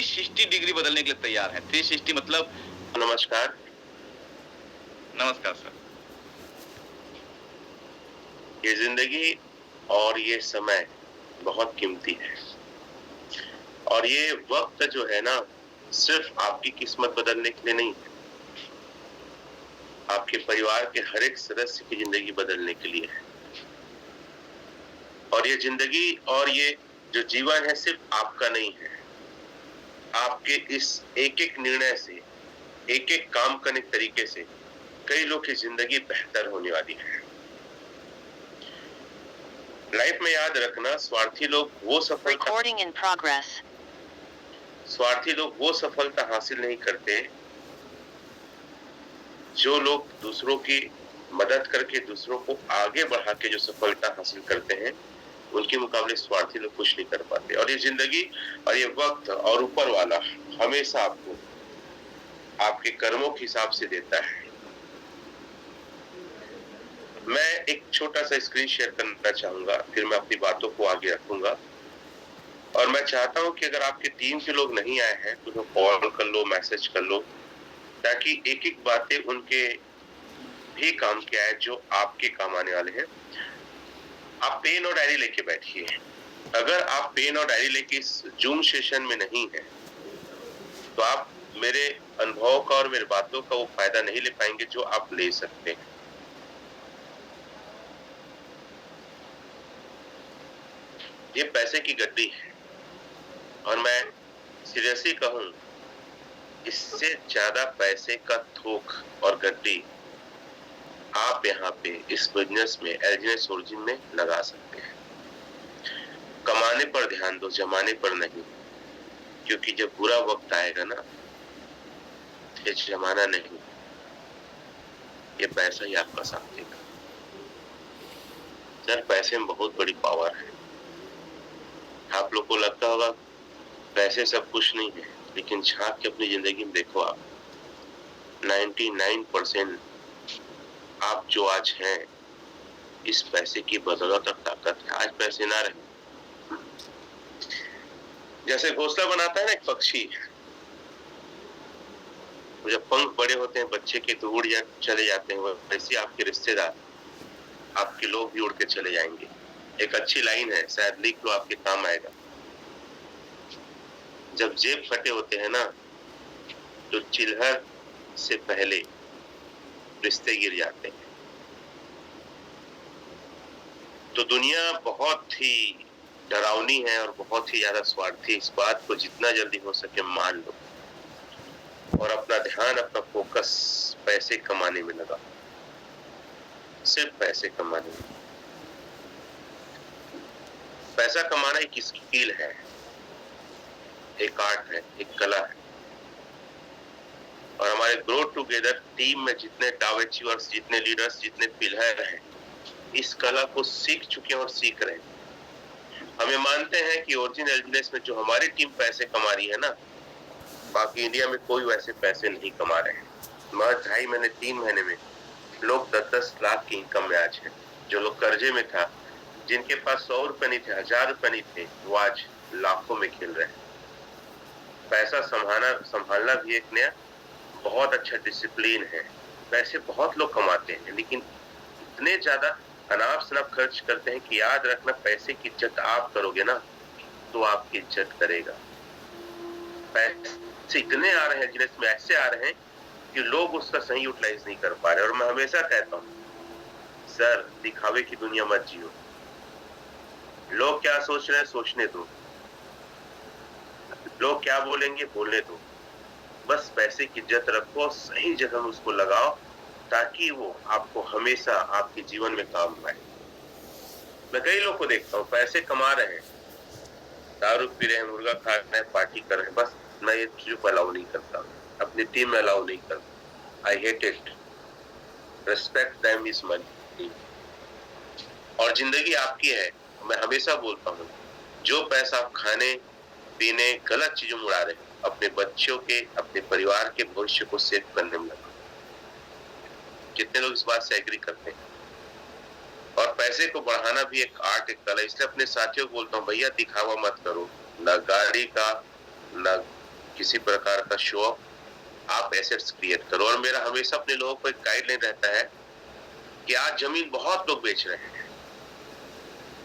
360 degree बदलने के लिए तैयार हैं। 360 मतलब नमस्कार। नमस्कार सर। ये ज़िंदगी और ये समय बहुत कीमती है और ये वक़्त जो है ना, सिर्फ़ आपकी किस्मत बदलने के लिए नहीं है, आपके परिवार के हर एक सदस्य की ज़िंदगी बदलने के लिए है। और ये ज़िंदगी और ये जो जीवन है सिर्फ़ आपका नहीं है। आपके इस एक-एक निर्णय से, एक-एक काम करने के तरीके से कई लोग की ज़िंदगी बेहतर होने वाली है। लाइफ में याद रखना स्वार्थी लोग वो सफलता हासिल नहीं करते जो लोग दूसरों की मदद करके दूसरों को आगे बढ़ा के जो सफलता हासिल करते हैं, उनके मुकाबले स्वार्थी लोग कुछ नहीं कर पाते। और ये ज़िंदगी और ये वक़्त और ऊपर वाला हमेशा आपको आपके कर्मों के हिसाब से देता है। मैं एक छोटा-सा स्क्रीन शेयर करना चाहूँगा, फिर मैं अपनी बातों को आगे रखूँगा। और मैं चाहता हूँ कि अगर आपके टीम के लोग नहीं आए हैं, तो उन्हें कॉल कर लो, मैसेज कर लो, ताकि एक-एक बातें उनके भी काम के आए जो आपके काम आने वाले हैं। आप पेन और डायरी लेके बैठिए। अगर आप पेन और डायरी लेके इस ज़ूम सेशन में नहीं हैं, तो आप मेरे अनुभव का और मेरी बातों का वो फ़ायदा नहीं ले पाएँगे जो आप ले सकते हैं। ये पैसे की गड्डी है और मैं सीरियसली कहूँ, इससे ज़्यादा पैसे का थोक और गड्डी आप यहाँ पे इस बिज़नेस में एल्जिनेस ओरिजिन में लगा सकते हैं। कमाने पर ध्यान दो, जमाने पर नहीं। क्योंकि जब बुरा वक़्त आएगा ना, ये जमाना नहीं, ये पैसा ही आपका साथ देगा। सर, पैसे में बहुत बड़ी पावर है। आप लोग को लगता होगा पैसे सब कुछ नहीं है, लेकिन झाँक के अपनी ज़िंदगी में देखो आप, 99% आप जो आज हैं, इस पैसे की बदौलत और ताकत है। आज पैसे ना रहे, जैसे घोंसला बनाता है ना एक पक्षी, जब पंख बड़े होते हैं बच्चे के तो उड़ चले जाते हैं, वैसे आपके रिश्तेदार, आपके लोग भी उड़ के चले जाएंगे। एक अच्छी लाइन है, शायद लिख लो, आपके काम आएगा। जब जेब फटे होते हैं ना, तो चिल्हर से पहले रिश्ते गिर जाते हैं। तो दुनिया बहुत ही डरावनी है और बहुत ही ज्यादा स्वार्थी। इस बात को जितना जल्दी हो सके मान लो और अपना ध्यान, अपना फोकस पैसे कमाने में लगा, सिर्फ पैसे कमाने में। पैसा कमाना एक स्किल है, एक आर्ट है, एक कला है। और हमारे ग्रो टुगेदर टीम में जितने टॉप अचीवर्स, जितने लीडर्स, जितने पिलर हैं, इस कला को सीख चुके हैं और सीख रहे हैं। हमें मानते हैं कि ओरिजिन एल्जिनेस में जो हमारी टीम पैसे कमा रही है ना, बाकी इंडिया में कोई वैसे पैसे नहीं कमा रहे हैं। महज 2.5 महीने, 3 महीने में लोग 10-10 लाख की इनकम में आज है। जो लोग कर्जे में था, जिनके पास 100 रुपए नहीं थे, 1000 रुपए नहीं थे, वो आज लाखों में खेल रहे हैं। पैसा संभालना भी एक नया बहुत अच्छा डिसिप्लिन है। पैसे बहुत लोग कमाते हैं, लेकिन इतने ज्यादा अनाप शनाप खर्च करते हैं कि याद रखना, पैसे की इज्जत आप करोगे ना, तो आपकी इज्जत करेगा। पैसे इतने आ रहे हैं, जिसमें ऐसे आ रहे हैं कि लोग उसका सही यूटिलाइज नहीं कर पा रहे। और मैं हमेशा कहता हूँ, सर, दिखावे की दुनिया मत जियो। लोग क्या सोच रहे हैं सोचने दो, लोग क्या बोलेंगे बोलने दो। बस पैसे की इज्जत रखो, सही जगह में उसको लगाओ, ताकि वो आपको हमेशा आपके जीवन में काम आए। मैं कई लोग को देखता हूँ, पैसे कमा रहे हैं, दारू पी रहे हैं, मुर्गा खा रहे हैं, पार्टी कर रहे हैं, बस मैं ये चीज अलाउ नहीं करता, अपनी टीम में अलाउ नहीं करता। I hate it. Respect them is money. और जिंदगी आपकी है। मैं हमेशा बोलता हूँ, जो पैसा आप खाने पीने गलत चीजों में उड़ा रहे हैं, अपने बच्चों के, अपने परिवार के भविष्य को सेव करने में लगा। कितने लोग इस बात से एग्री करते हैं? और पैसे को बढ़ाना भी एक आर्ट, एक कला। इसलिए अपने साथियों को बोलता हूँ, भैया दिखावा मत करो, ना गाड़ी का, ना किसी प्रकार का शो ऑफ, आप एसेट्स क्रिएट करो। और मेरा हमेशा अपने लोगों को एक गाइडलाइन रहता है कि आज जमीन बहुत लोग बेच रहे हैं,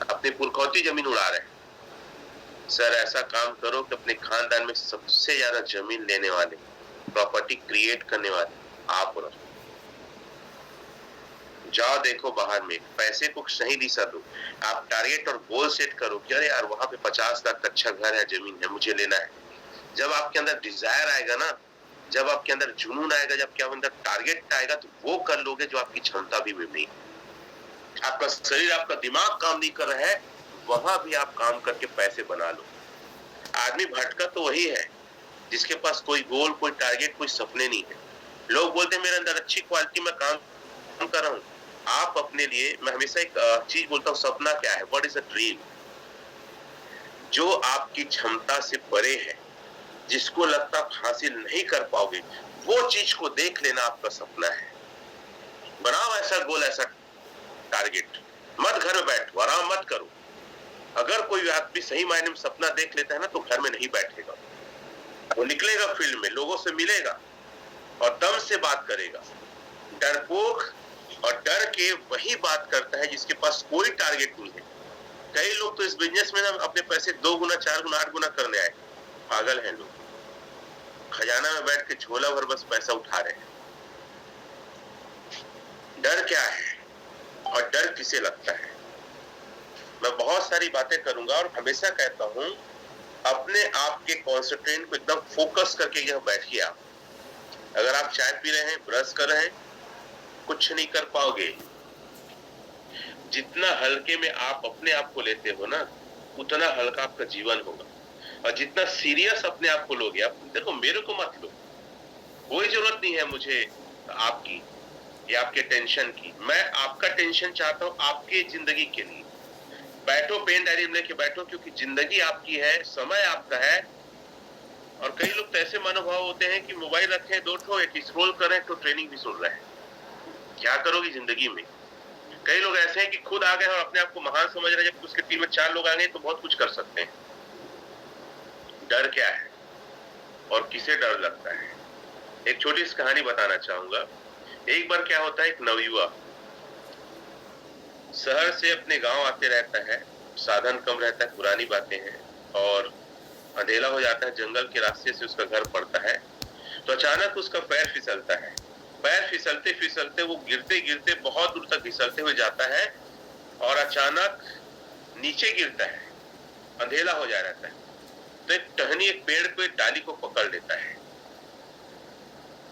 अपनी पुरखौती जमीन उड़ा रहे हैं। सर ऐसा काम करो कि अपने खानदान में सबसे ज्यादा जमीन लेने वाले, प्रॉपर्टी क्रिएट करने वाले आप रहो। जाओ देखो बाहर में, पैसे को सही दिशा दो। आप टारगेट और गोल सेट करो कि अरे यार वहां पे 50 लाख का अच्छा घर है, जमीन है, मुझे लेना है। जब आपके अंदर डिजायर आएगा ना, जब आपके अंदर जुनून आएगा, जब आपके अंदर टारगेट आएगा, तो वो कर लोगे जो आपकी क्षमता भी में नहीं। आपका शरीर, आपका दिमाग काम नहीं कर रहा है, वहां भी आप काम करके पैसे बना लो। आदमी भटका तो वही है जिसके पास कोई गोल, कोई टारगेट, कोई सपने नहीं है। लोग बोलते हैं मेरे अंदर अच्छी क्वालिटी में काम कर रहा हूं। आप अपने लिए, मैं हमेशा एक चीज बोलता हूँ, सपना क्या है, व्हाट इज अ ड्रीम? जो आपकी क्षमता से परे है, जिसको लगता आप हासिल नहीं कर पाओगे, वो चीज को देख लेना आपका सपना है। बनाओ ऐसा गोल, ऐसा टारगेट। मत घर में बैठो, आराम मत करो। अगर कोई आदमी सही मायने में सपना देख लेता है ना, तो घर में नहीं बैठेगा, वो निकलेगा फील्ड में, लोगों से मिलेगा और दम से बात करेगा। डरपोक और डर के वही बात करता है जिसके पास कोई टारगेट नहीं है। कई लोग तो इस बिजनेस में ना अपने पैसे 2 गुना, 4 गुना, 8 गुना करने आए। पागल हैं लोग, खजाना में बैठ के झोला भर बस पैसा उठा रहे हैं। डर क्या है और डर किसे लगता है? मैं बहुत सारी बातें करूंगा और हमेशा कहता हूं, अपने आप के कॉन्सेंट्रेट को एकदम फोकस करके यह बैठिए। आप अगर आप चाय पी रहे हैं, ब्रश कर रहे हैं, कुछ नहीं कर पाओगे। जितना हल्के में आप अपने आप को लेते हो ना, उतना हल्का आपका जीवन होगा। और जितना सीरियस अपने आप को लोगे, आप देखो मेरे को मत लो, कोई जरूरत नहीं है मुझे आपकी या आपके टेंशन की। मैं आपका टेंशन चाहता हूं आपके जिंदगी के लिए। बैठो, पेन डायरी लेके बैठो, क्योंकि जिंदगी आपकी है, समय आपका है। और कई लोग तो ऐसे मनोभाव होते हैं कि मोबाइल रखें, 2 ठो, एक स्क्रॉल करें तो ट्रेनिंग भी सुन रहे हैं। क्या करोगी जिंदगी में? कई लोग ऐसे हैं कि खुद आ गए और अपने आप को महान समझ रहे हैं, जबकि उसके टीम में 4 लोग आ गए तो बहुत कुछ कर सकते हैं। डर क्या है और किसे डर लगता है? एक छोटी सी कहानी बताना चाहूंगा। एक बार क्या होता है, एक नवयुवक शहर से अपने गांव आते रहता है, साधन कम रहता है, पुरानी बातें हैं, और अंधेरा हो जाता है, जंगल के रास्ते से उसका घर पड़ता है। तो अचानक उसका पैर फिसलता है। पैर फिसलते फिसलते वो गिरते गिरते बहुत दूर तक फिसलते हुए जाता है और अचानक नीचे गिरता है। अंधेरा हो जा रहता है तो एक टहनी एक पेड़ को, एक डाली को पकड़ लेता है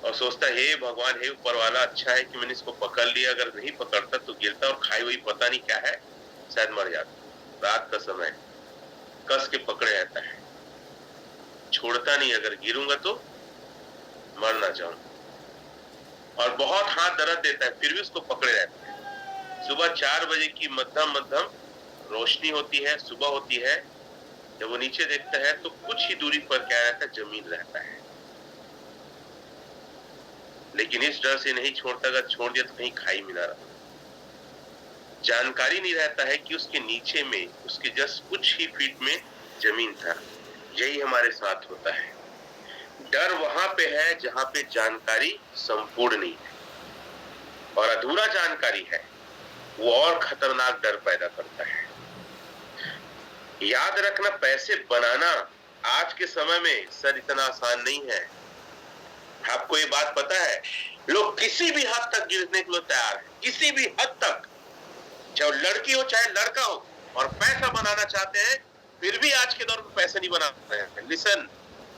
और सोचता है, हे भगवान, हे ऊपर वाला, अच्छा है कि मैंने इसको पकड़ लिया, अगर नहीं पकड़ता तो गिरता और खाई हुई पता नहीं क्या है, शायद मर जाता। रात का समय, कस के पकड़े रहता है, छोड़ता नहीं, अगर गिरूंगा तो मर ना जाऊं। और बहुत हाथ दर्द देता है, फिर भी उसको पकड़े रहता है। सुबह 4 बजे की मध्यम रोशनी होती है, सुबह होती है। जब वो नीचे देखता है तो कुछ ही दूरी पर क्या रहता है, जमीन रहता है। लेकिन इस डर से नहीं छोड़ता, अगर छोड़ दिया तो कहीं खाई मिला रहा। जानकारी नहीं रहता है कि उसके नीचे में, उसके जस्ट कुछ ही फीट में जमीन था। यही हमारे साथ होता है। डर वहां पे है जहां पे जानकारी संपूर्ण नहीं है, और अधूरा जानकारी है वो और खतरनाक डर पैदा करता है। याद रखना, पैसे बनाना आज के समय में सर इतना आसान नहीं है। आपको ये बात पता है, लोग किसी भी हद तक गिरने के लिए तैयार है, किसी भी हद तक, चाहे लड़की हो चाहे लड़का हो, और पैसा बनाना चाहते हैं, फिर भी आज के दौर में पैसे नहीं बना रहे हैं। लिसन,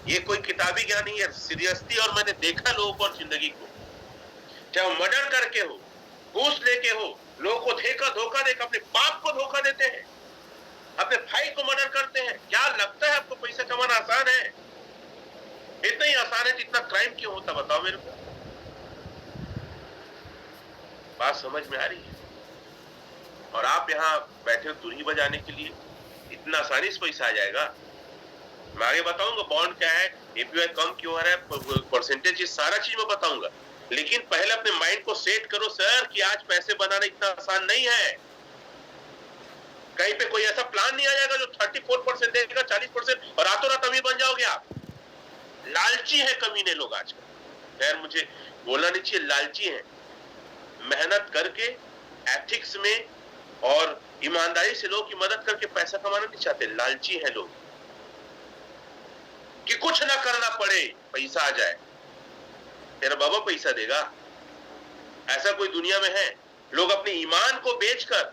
ये कोई किताबी ज्ञान नहीं है, सीरियसली। और मैंने देखा लोगों को और जिंदगी को, चाहे मर्डर करके हो, घूस लेके हो, लोगों को धोखा देकर अपने बाप को धोखा देते हैं, अपने भाई को मर्डर करते हैं। क्या लगता है आपको पैसा कमाना आसान है? इतना ही आसान है तो इतना क्राइम क्यों होता, बताओ मेरे को। बात समझ में आ रही है? और आप यहाँ बैठे हो तुरही बजाने के लिए, इतना आसानी से पैसा आ जाएगा? मैं आगे बताऊंगा बॉन्ड क्या है, एपीवाई कम क्यों आ रहा है, परसेंटेज, ये सारा चीज मैं बताऊंगा। लेकिन पहले अपने माइंड को सेट करो सर कि आज पैसे बनाना इतना आसान नहीं है। कहीं पे कोई ऐसा प्लान नहीं आ जाएगा जो 34% देगा, 40%, और रातों रात अमीर बन जाओगे आप। लालची है कमीने लोग आजकल। खैर मुझे बोलना नहीं चाहिए, लालची है। मेहनत करके एथिक्स में और ईमानदारी से लोगों की मदद करके पैसा कमाना नहीं चाहते, लालची है लोग कि कुछ ना करना पड़े, पैसा आ जाए। तेरा बाबा पैसा देगा? ऐसा कोई दुनिया में है? लोग अपने ईमान को बेचकर,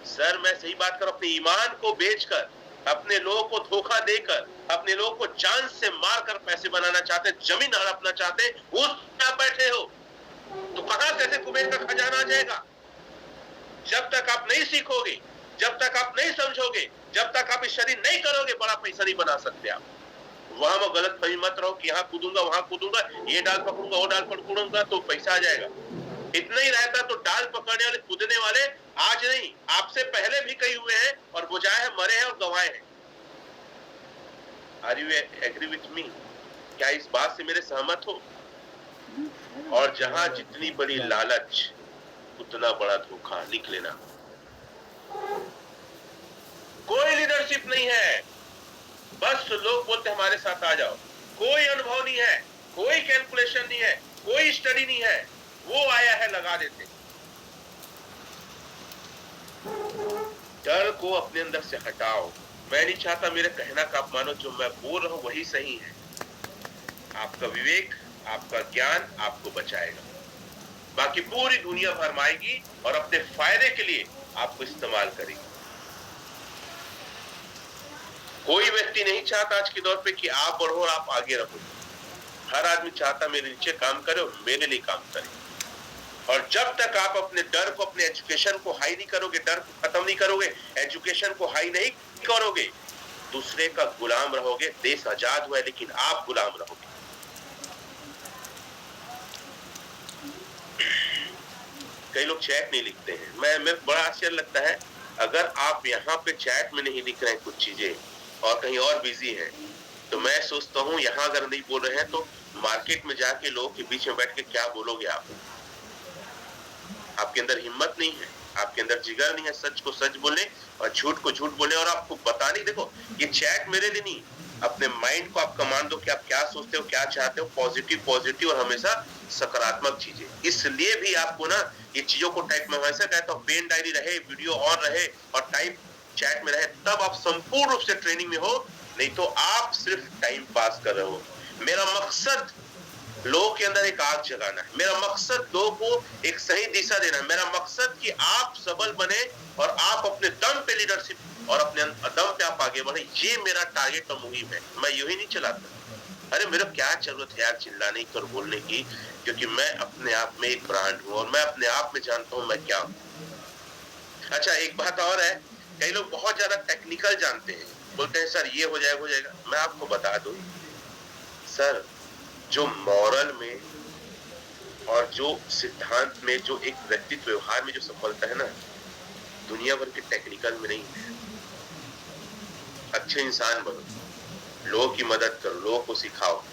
सर मैं सही बात कर, अपने ईमान को बेचकर, अपने लोगों को धोखा देकर, अपने लोगों को जान से मारकर पैसे बनाना चाहते, जमीन हड़पना चाहते, उस आप बैठे हो तो कहां कैसे कुबेर का खजाना आ जाएगा? जब तक आप नहीं सीखोगे, जब तक आप नहीं समझोगे, जब तक आप इस शरीर नहीं करोगे, बड़ा पैसा नहीं बना सकते आप। वहां में गलत फहमी मत रहो कि यहाँ कूदूंगा वहां कूदूंगा, ये डाल पकड़ूंगा वो डाल पकड़ूंगा तो पैसा आ जाएगा। इतना ही रहता तो डाल पकड़ने वाले कूदने वाले आज नहीं, आपसे पहले भी कई हुए हैं और बुझाए हैं, मरे हैं और गंवाए हैं। Are you agree with me? क्या इस बात से मेरे सहमत हो? और जहां जितनी बड़ी लालच उतना बड़ा धोखा, लिख लेना। कोई लीडरशिप नहीं है, बस लोग बोलते हमारे साथ आ जाओ। कोई अनुभव नहीं है, कोई कैलकुलेशन नहीं है, कोई स्टडी नहीं है, वो आया है लगा देते। डर को अपने अंदर से हटाओ। मैं नहीं चाहता मेरे कहना का आप मानो, जो मैं बोल रहा हूं वही सही है। आपका विवेक, आपका ज्ञान आपको बचाएगा, बाकी पूरी दुनिया भरमाएगी और अपने फायदे के लिए आपको इस्तेमाल करेगी। कोई व्यक्ति नहीं चाहता आज के दौर पे कि आप बढ़ो और आप आगे रहो। हर आदमी चाहता मेरे नीचे काम करे और मेरे लिए काम करे। और जब तक आप अपने डर को, अपने एजुकेशन को हाई नहीं करोगे, डर को खत्म नहीं करोगे, एजुकेशन को हाई नहीं करोगे, दूसरे का गुलाम रहोगे। देश आजाद हुआ है लेकिन आप गुलाम रहोगे। कई लोग चैट नहीं लिखते हैं। मेरे बड़ा आश्चर्य लगता है, अगर आप यहाँ पे चैट में नहीं लिख रहे हैं कुछ चीजें और कहीं और बिजी हैं, तो मैं सोचता हूँ यहाँ अगर नहीं बोल रहे हैं तो मार्केट में जाके लोगों के बीच में बैठ के क्या बोलोगे आप? आपके अंदर हिम्मत नहीं है, आपके अंदर जिगर नहीं है सच को सच बोलने और झूठ को झूठ बोलने। और आपको पता नहीं, देखो ये चैट मेरे लिए नहीं, अपने माइंड को आप कमांड दो कि आप क्या सोचते हो, क्या चाहते हो, पॉजिटिव पॉजिटिव और हमेशा सकारात्मक चीजें। इसलिए भी आपको ना ये चीजों को टाइप में हमेशा कहता हूँ, पेन डायरी रहे, वीडियो ऑन रहे और टाइप चैट में रहे, तब आप संपूर्ण रूप से ट्रेनिंग में हो। नहीं तो आप सिर्फ टाइम पास कर रहे हो। मेरा मकसद लोगों के अंदर एक आग जगाना है, मेरा मकसद लोगों को एक सही दिशा देना है, मेरा मकसद कि आप सबल बने और आप अपने दम पे लीडरशिप और अपने दम पे आप आगे बढ़े। ये मेरा टारगेट और मुहिम है। मैं यूं ही नहीं चलाता। अरे मेरा क्या जरूरत है यार चिल्लाने की और बोलने की, क्योंकि मैं अपने आप में एक ब्रांड हूं और मैं अपने आप में जानता हूं मैं क्या हूं। अच्छा एक बात और है, कई लोग बहुत ज्यादा टेक्निकल जानते हैं, बोलते हैं सर ये हो जाएगा। मैं आपको बता दूं सर, जो मॉरल में और जो सिद्धांत में, जो एक व्यक्तित्व व्यवहार में जो सफलता है ना, दुनिया भर के टेक्निकल में नहीं है। अच्छे इंसान बनो, लोगों की मदद करो, लोगों को सिखाओ,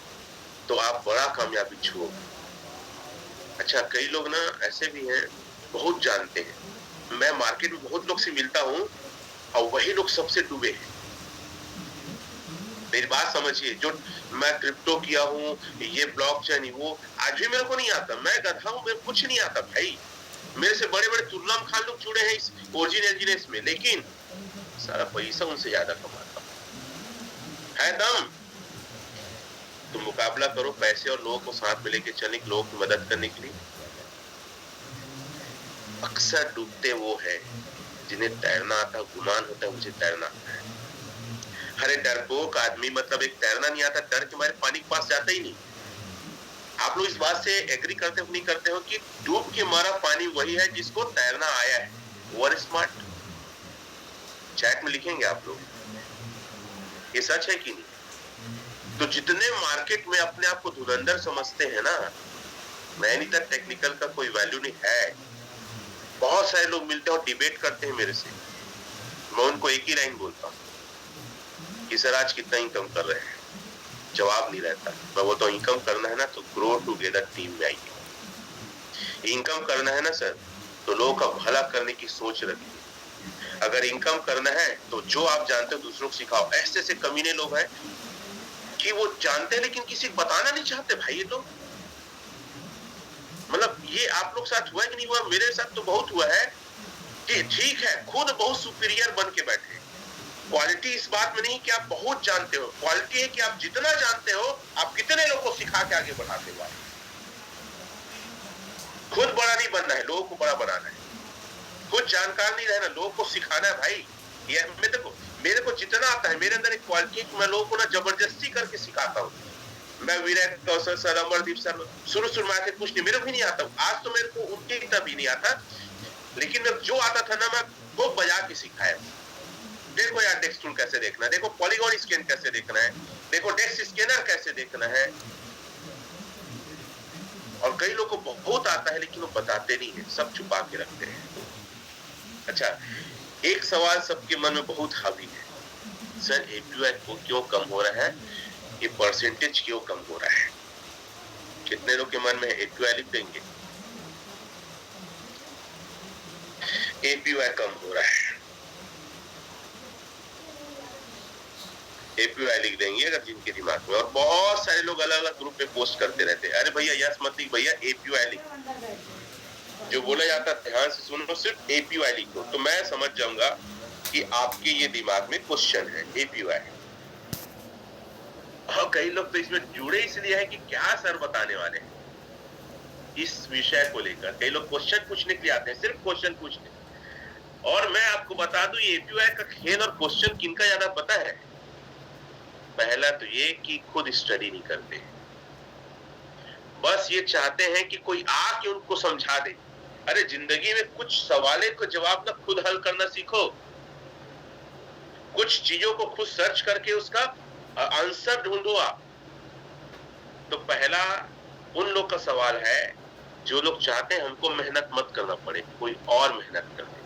तो आप बड़ा कामयाबी छुओगे। अच्छा कई लोग ना ऐसे भी हैं, बहुत जानते हैं। मैं मार्केट में बहुत लोग से मिलता हूँ और वही लोग सबसे डूबे हैं। मेरी बात समझिए, जो मैं क्रिप्टो किया हूँ, ये ब्लॉकचेन, वो आज भी मेरे को नहीं आता। मैं गधा हूँ, मेरे कुछ नहीं आता भाई। मेरे से बड़े बड़े तुर्लम खान लोग जुड़े हैं इस ओरिजिनल में, लेकिन सारा पैसा उनसे ज्यादा कमाता है। दम तो मुकाबला करो पैसे और लोगों को साथ में लेके चलने, लोगों की मदद करने के लिए। अक्सर डूबते वो है जिन्हें तैरना आता, गुमान होता है मुझे तैरना आता है। अरे डरपोक आदमी, मतलब एक तैरना नहीं आता, डर के मारे पानी के पास जाता ही नहीं। आप लोग इस बात से एग्री करते हो नहीं करते हो कि डूब के मारा पानी वही है जिसको तैरना आया है? वो स्मार्ट। चैट में लिखेंगे आप लोग, ये सच है कि नहीं? तो जितने मार्केट में अपने आप को धुरंधर समझते हैं ना, मैं नहीं तक टेक्निकल का कोई वैल्यू नहीं है। बहुत सारे लोग मिलते हैं और डिबेट करते हैं मेरे से, मैं उनको एक ही लाइन बोलता हूँ कि सर आज कितना इनकम कर रहे हैं? जवाब नहीं रहता। मैं बोलता हूँ इनकम करना है ना तो ग्रो टुगेदर टीम में आइए। इनकम करना है ना सर तो लोगों का भला करने की सोच रखिए। अगर इनकम करना है तो जो आप जानते हो दूसरों को सिखाओ। ऐसे कमीने लोग हैं कि वो जानते हैं लेकिन किसी को बताना नहीं चाहते भाई ये लोग। मतलब ये आप लोग साथ हुआ कि नहीं हुआ? मेरे साथ तो बहुत हुआ है कि ठीक है खुद बहुत सुपीरियर बन के बैठे। क्वालिटी इस बात में नहीं कि आप बहुत जानते हो, क्वालिटी है कि आप जितना जानते हो आप कितने लोगों को सिखा के आगे बढ़ाते हो। खुद बड़ा नहीं बनना है, लोगों को बड़ा बनाना है। खुद जानकार नहीं रहना, लोगों को सिखाना है भाई। ये मेरे को जितना आता है, मेरे अंदर एक क्वालिटी है, मैं लोगों को ना जबरदस्ती करके सिखाता हूँ। मैं विराट कौशल सर, अमरदीप सर, शुरू में आके कुछ नहीं, मेरे को भी नहीं आता। आज तो मेरे को उनके इतना भी नहीं आता, लेकिन जो आता था ना मैं वो बजा के सिखाया। देखो यार डेस्क टूल कैसे देखना है, देखो पॉलीगॉन स्कैन कैसे देखना है, देखो डेस्क स्कैनर कैसे देखना है। और कई लोगों को बहुत आता है लेकिन वो बताते नहीं है, सब छुपा के रखते हैं। अच्छा, एक सवाल सबके मन में बहुत हावी है, सर एपीवाई क्यों कम हो रहा है, ये परसेंटेज क्यों कम हो रहा है? कितने लोग के मन में एपीवाई लिख देंगे? एपीवाई कम हो रहा है, एपीवाई लिख देंगे अगर जिनके दिमाग में। और बहुत सारे लोग अलग अलग ग्रुप में पोस्ट करते रहते हैं, अरे भैया यस मत लिख भैया, एपीवाई लिख। जो बोला जाता है ध्यान से सुनो, सिर्फ एपीवाई लिखो, तो मैं समझ जाऊंगा कि आपके ये दिमाग में क्वेश्चन है एपीवाई। और कई लोग तो इसमें जुड़े इसलिए है कि क्या सर बताने वाले हैं इस विषय को लेकर। कई लोग क्वेश्चन पूछने के लिए आते हैं, सिर्फ क्वेश्चन पूछने। और मैं आपको बता दूं ये एपीवाई का खेल और क्वेश्चन किनका ज्यादा पता है? पहला तो ये कि खुद स्टडी नहीं करते, बस ये चाहते हैं कि कोई आके उनको समझा दे। अरे जिंदगी में कुछ सवालों को जवाब ना खुद हल करना सीखो, कुछ चीजों को खुद सर्च करके उसका आंसर ढूंढो आप। तो पहला उन लोग का सवाल है जो लोग चाहते हैं हमको मेहनत मत करना पड़े, कोई और मेहनत कर दे।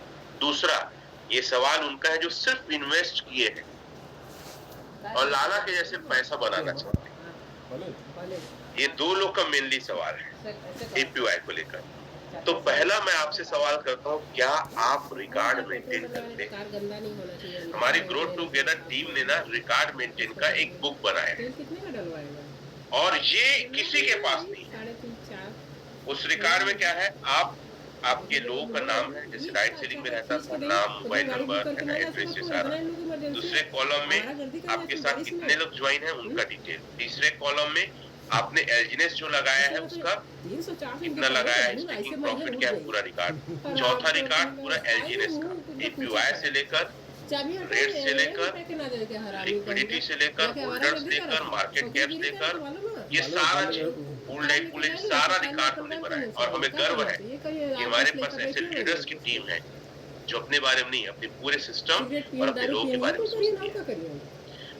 दूसरा ये सवाल उनका है जो सिर्फ इन्वेस्ट किए हैं और लाला के जैसे पैसा बनाना चाहते हैं। ये दो लोग का मेनली सवाल है एपीवाई को लेकर। तो पहला मैं आपसे सवाल करता हूँ, क्या आप रिकॉर्ड मेंटेन करते हैं? हमारी ग्रो टुगेदर टीम ने ना रिकॉर्ड मेंटेन का एक बुक बनाया है और ये किसी के पास नहीं है। उस रिकॉर्ड में क्या है, आपके लोगों का नाम है, जैसे राइट सीलिंग में रहता था नाम, मोबाइल नंबर, एड्रेस, ये सारा। दूसरे कॉलम में आपके साथ कितने लोग ज्वाइन है उनका डिटेल। तीसरे कॉलम में आपने एलजीनेस जो लगाया है उसका कितना लगाया है, स्पीकिंग प्रॉफिट क्या है, पूरा रिकॉर्ड। चौथा रिकॉर्ड पूरा एलजीनेस का, एपीवाई से लेकर, रेट से लेकर, लिक्विडिटी से लेकर, होल्डर्स लेकर, मार्केट कैप्स लेकर, ये सारा चीज सारा रिकॉर्ड हमने बनाया। और हमें गर्व है कि हमारे पास ऐसे लीडर्स की टीम है जो अपने बारे में नहीं, अपने पूरे सिस्टम और अपने लोगों के बारे में सोचती है।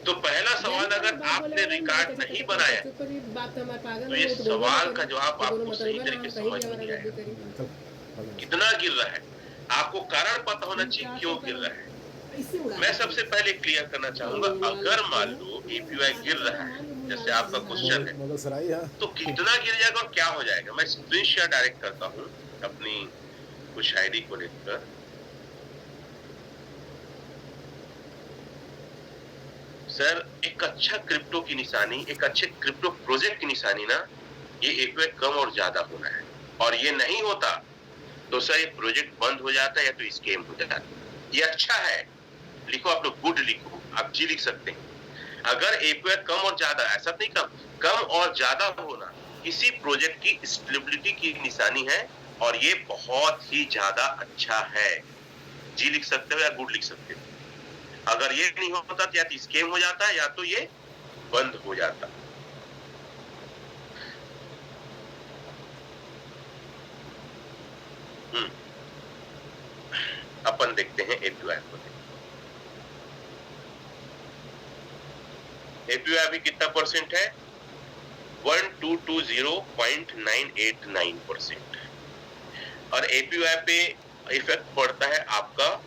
तो पहला सवाल, अगर आपने रिकॉर्ड नहीं बनाया तो ये सवाल का जवाब आपको सही तरीके से समझ में नहीं आएगा। कितना गिर रहा है आपको कारण पता होना चाहिए क्यों गिर रहा है। मैं सबसे पहले क्लियर करना चाहूंगा, अगर मान लो एपीवाई गिर रहा है जैसे आपका क्वेश्चन है, तो कितना गिर जाएगा और क्या हो जाएगा। मैं स्क्रीन शेयर डायरेक्ट करता हूँ अपनी कुछ आईडी को लेकर। सर एक अच्छा क्रिप्टो की निशानी, एक अच्छे क्रिप्टो प्रोजेक्ट की निशानी ना, ये एपीवाई कम और ज्यादा होना है। और ये नहीं होता तो सर ये प्रोजेक्ट बंद हो जाता है या तो स्कैम हो जाता है। ये अच्छा है, लिखो आप लोग, गुड लिखो, आप जी लिख सकते हैं। अगर एपीवाई कम और ज्यादा, ऐसा नहीं कम और ज्यादा होना किसी प्रोजेक्ट की स्टेबिलिटी की निशानी है और ये बहुत ही ज्यादा अच्छा है। जी लिख सकते हो या गुड लिख सकते हो। अगर ये नहीं होता तो या तो स्कैम हो जाता है या तो ये बंद हो जाता। अपन देखते हैं एपीवाई को। एपीवाई अभी कितना परसेंट है? 1220.989%। और एपीवाई पे इफेक्ट पड़ता है आपका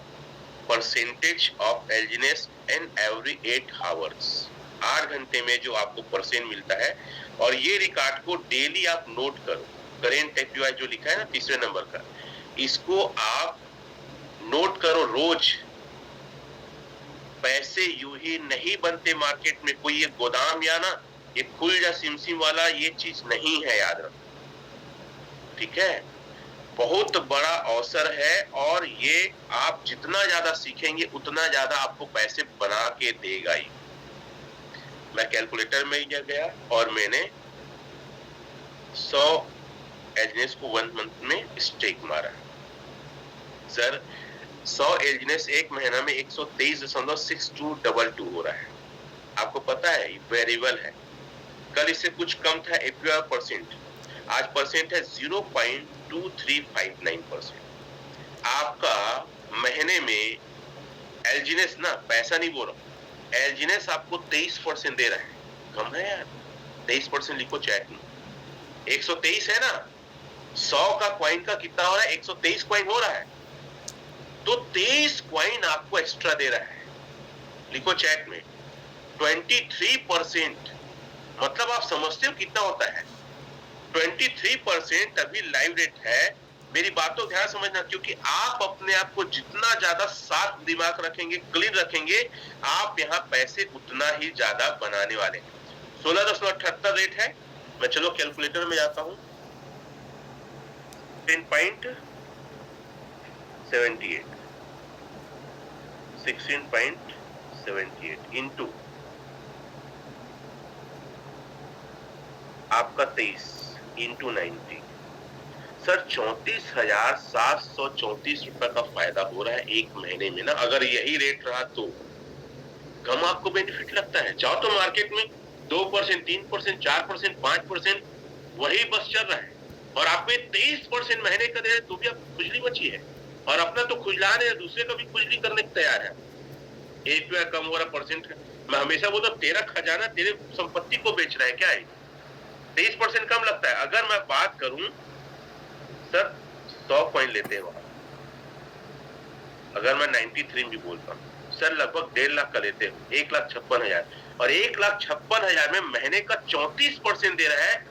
percentage of laziness in every 8 hours. 8 घंटे में जो आपको परसेंट मिलता है। और ये रिकॉर्ड को डेली आप नोट करो। करेंट एपीवाई जो लिखा है ना तीसरे नंबर का, इसको आप नोट करो रोज। पैसे यूं ही नहीं बनते मार्केट में। कोई ये गोदाम या ना ये खुल जा सिमसिम वाला ये चीज नहीं है, याद रखो, ठीक है। बहुत बड़ा अवसर है और ये आप जितना ज्यादा सीखेंगे उतना ज्यादा आपको पैसे बना के देगा ही। मैं कैलकुलेटर में गया और मैंने 100 एजनेस को 1 मंथ में स्टेक मारा। सर 100 एजनेस एक महीना में 123.6222 हो रहा है। आपको पता है वेरिएबल है, कल इससे कुछ कम था एपीआर परसेंट, आज परसेंट है 0.2359%। आपका महीने में एलजीनेस ना, पैसा नहीं बोल रहा, एलजीनेस आपको 23% दे रहा है। कम है यार, 23% लिखो चैट में। 123 है ना, 100 का कॉइन का कितना हो रहा है, 123 कॉइन हो रहा है, तो 23 कॉइन आपको एक्स्ट्रा दे रहा है। लिखो चैट में 23%, मतलब आप समझते हो कितना होता है। 23% अभी लाइव रेट है। मेरी बात तो ध्यान समझना, क्योंकि आप अपने आप को जितना ज्यादा साफ दिमाग रखेंगे, क्लीन रखेंगे, आप यहाँ पैसे उतना ही ज्यादा बनाने वाले हैं। 16.78 रेट है। मैं चलो कैलकुलेटर में जाता हूँ। 10.78 16.78 इंटू आपका 23 इंटू 90, सर 34,734 रुपए का फायदा हो रहा है एक महीने में ना। अगर यही रेट रहा तो कम आपको बेनिफिट लगता है। जाओ तो मार्केट में 2%, 3%, 4%, 5% वही बस चल रहा है, और आप में 23% महीने का दे रहे तो भी आपको खुजली बची है, और अपना तो खुजला रहे, दूसरे का भी खुजली करने को तैयार है। एक रुपया कम हो रहा परसेंट का। मैं हमेशा बोलता हूं, तेरा खजाना तेरे संपत्ति को बेच रहा है क्या है, 23% कम लगता है। अगर मैं बात करूं सर 100 कॉइन लेते हैं वहां, अगर मैं 93 भी बोलता हूं सर लगभग 1.5 लाख का लेते हैं, 1,56,000, और 1,56,000 में महीने का 34% दे रहा है,